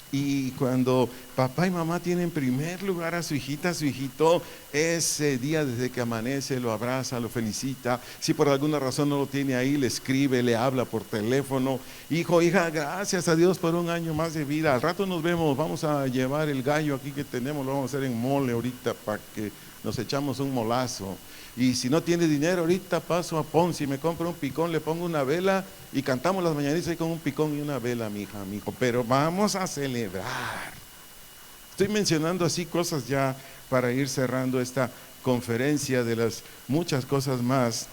Y cuando papá y mamá tienen en primer lugar a su hijita, a su hijito, ese día desde que amanece lo abraza, lo felicita. Si por alguna razón no lo tiene ahí, le escribe, le habla por teléfono. Hijo, hija, gracias a Dios por un año más de vida. Al rato nos vemos, vamos a llevar el gallo aquí que tenemos, lo vamos a hacer en mole ahorita para que nos echamos un molazo. Y si no tiene dinero, ahorita paso a Ponce y me compro un picón, le pongo una vela y cantamos las mañanitas ahí con un picón y una vela, mi hija, mi hijo. Pero vamos a celebrar. Estoy mencionando así cosas ya para ir cerrando esta conferencia de las muchas cosas más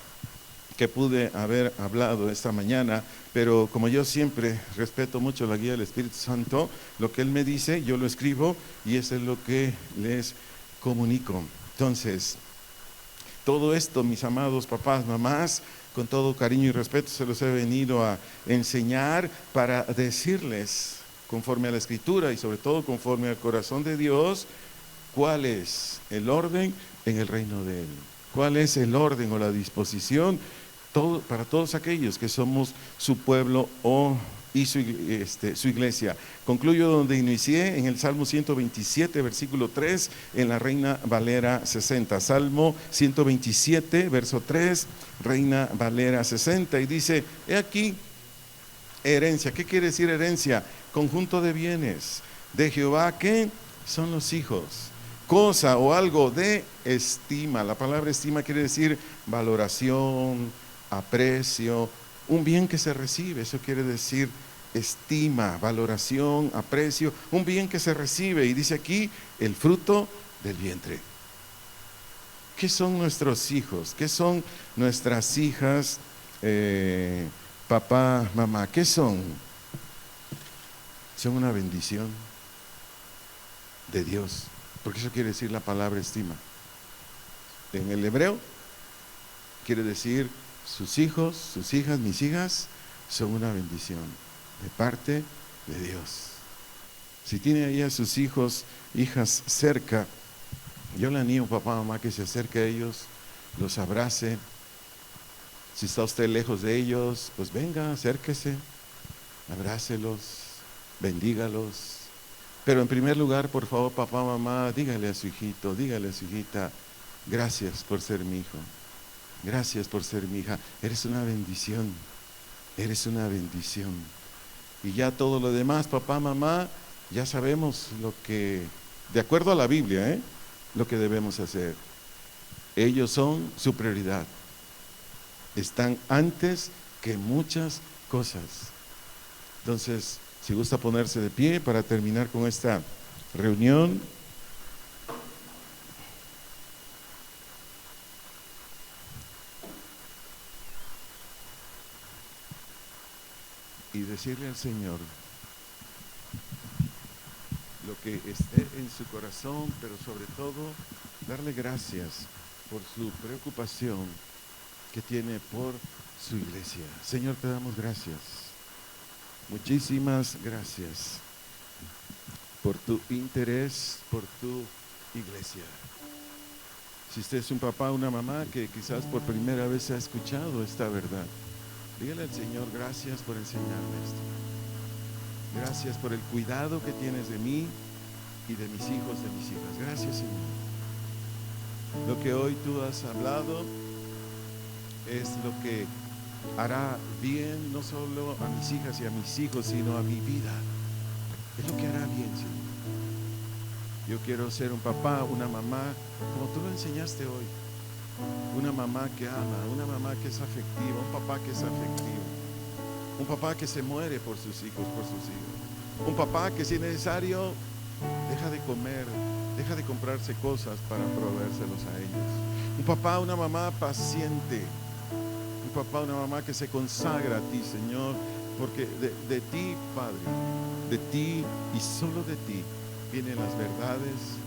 que pude haber hablado esta mañana, pero como yo siempre respeto mucho la guía del Espíritu Santo, lo que Él me dice, yo lo escribo y eso es lo que les comunico. Entonces, todo esto, mis amados papás, mamás, con todo cariño y respeto se los he venido a enseñar para decirles, conforme a la Escritura y sobre todo conforme al corazón de Dios, cuál es el orden en el reino de Él. ¿Cuál es el orden o la disposición? Para todos aquellos que somos su pueblo y su iglesia. Concluyo donde inicié, en el Salmo 127, versículo 3, en la Reina Valera 60. Salmo 127, verso 3, Reina Valera 60. Y dice, he aquí, herencia. ¿Qué quiere decir herencia? Conjunto de bienes de Jehová, que son los hijos. Cosa o algo de estima. La palabra estima quiere decir valoración, aprecio, un bien que se recibe. Eso quiere decir estima, valoración, aprecio, un bien que se recibe. Y dice aquí, el fruto del vientre. ¿Qué son nuestros hijos? ¿Qué son nuestras hijas? Papá, mamá, ¿qué son? Son una bendición de Dios, porque eso quiere decir la palabra estima. En el hebreo quiere decir sus hijos, sus hijas, mis hijas son una bendición de parte de Dios. Si tiene ahí a sus hijos, hijas cerca, yo le animo, papá, mamá, que se acerque a ellos, los abrace. Si está usted lejos de ellos, pues venga, acérquese, abrácelos, bendígalos. Pero en primer lugar, por favor, papá, mamá, dígale a su hijito, dígale a su hijita, gracias por ser mi hijo, gracias por ser mi hija, eres una bendición, eres una bendición. Y ya todo lo demás, papá, mamá, ya sabemos lo que, de acuerdo a la Biblia, lo que debemos hacer. Ellos son su prioridad, están antes que muchas cosas. Entonces, si gusta ponerse de pie para terminar con esta reunión. Y decirle al Señor lo que esté en su corazón, pero sobre todo darle gracias por su preocupación que tiene por su iglesia. Señor, te damos gracias. Muchísimas gracias por tu interés, por tu iglesia. Si usted es un papá o una mamá que quizás por primera vez ha escuchado esta verdad, dígale al Señor, gracias por enseñarme esto. Gracias por el cuidado que tienes de mí y de mis hijos, de mis hijas. Gracias, Señor. Lo que hoy tú has hablado es lo que hará bien no solo a mis hijas y a mis hijos, sino a mi vida. Es lo que hará bien, Señor. Yo quiero ser un papá, una mamá, como tú lo enseñaste hoy. Una mamá que ama, una mamá que es afectiva, un papá que es afectivo. Un papá que se muere por sus hijos, por sus hijos. Un papá que si es necesario deja de comer, deja de comprarse cosas para proveérselos a ellos. Un papá, una mamá paciente. Un papá, una mamá que se consagra a ti, Señor, porque de ti, Padre, de ti y solo de ti vienen las verdades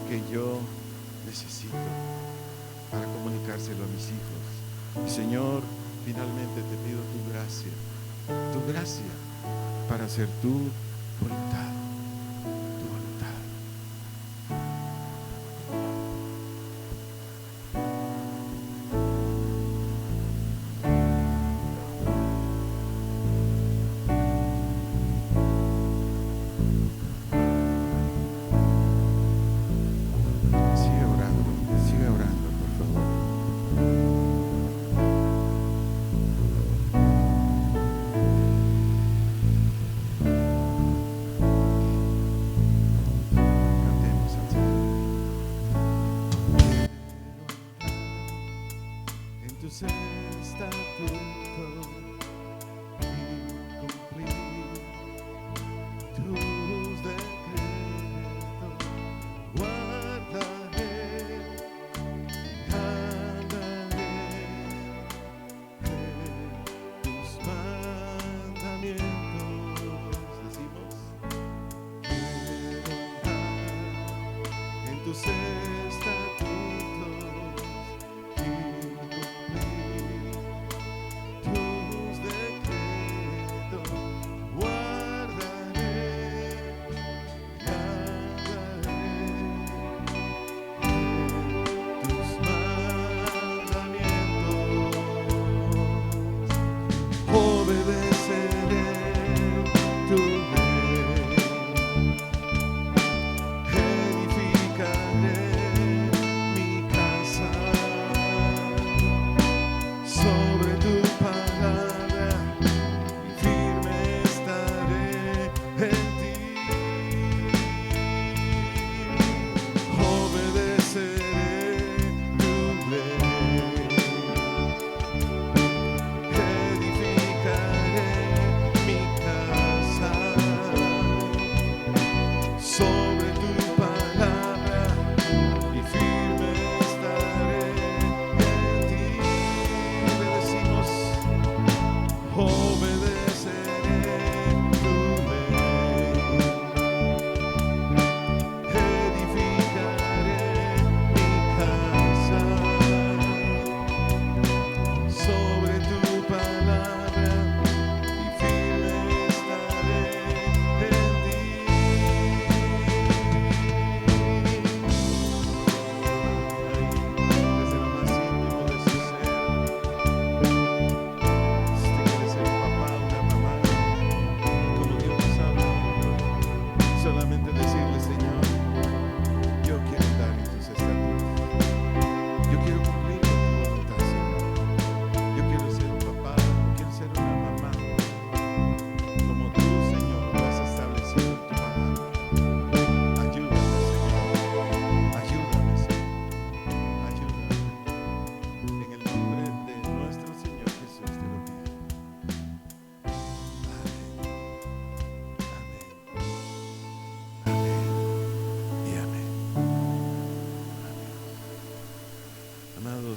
que yo necesito para comunicárselo a mis hijos. Y Señor, finalmente te pido tu gracia para hacer tu voluntad, tu voluntad. Sigue orando, por favor. Cantemos al Señor. En tus estatutos y cumplir tus decretos, guardaré y andaré en tus mandamientos. Decimos, quiero andar en tus estatutos y cumplir tus decretos, guardaré y andaré en tus mandamientos.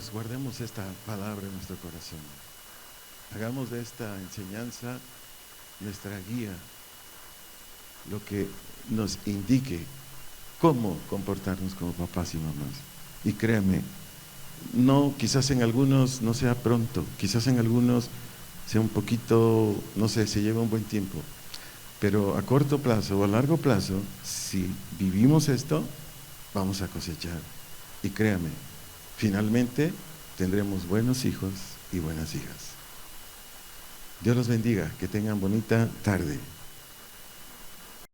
hermanos, guardemos esta palabra en nuestro corazón. Hagamos de esta enseñanza nuestra guía, lo que nos indique cómo comportarnos como papás y mamás. Y créame, no, quizás en algunos no sea pronto, quizás en algunos sea un poquito, no sé, se lleva un buen tiempo, pero a corto plazo o a largo plazo, si vivimos esto, vamos a cosechar. Y créame, finalmente tendremos buenos hijos y buenas hijas. Dios los bendiga, que tengan bonita tarde.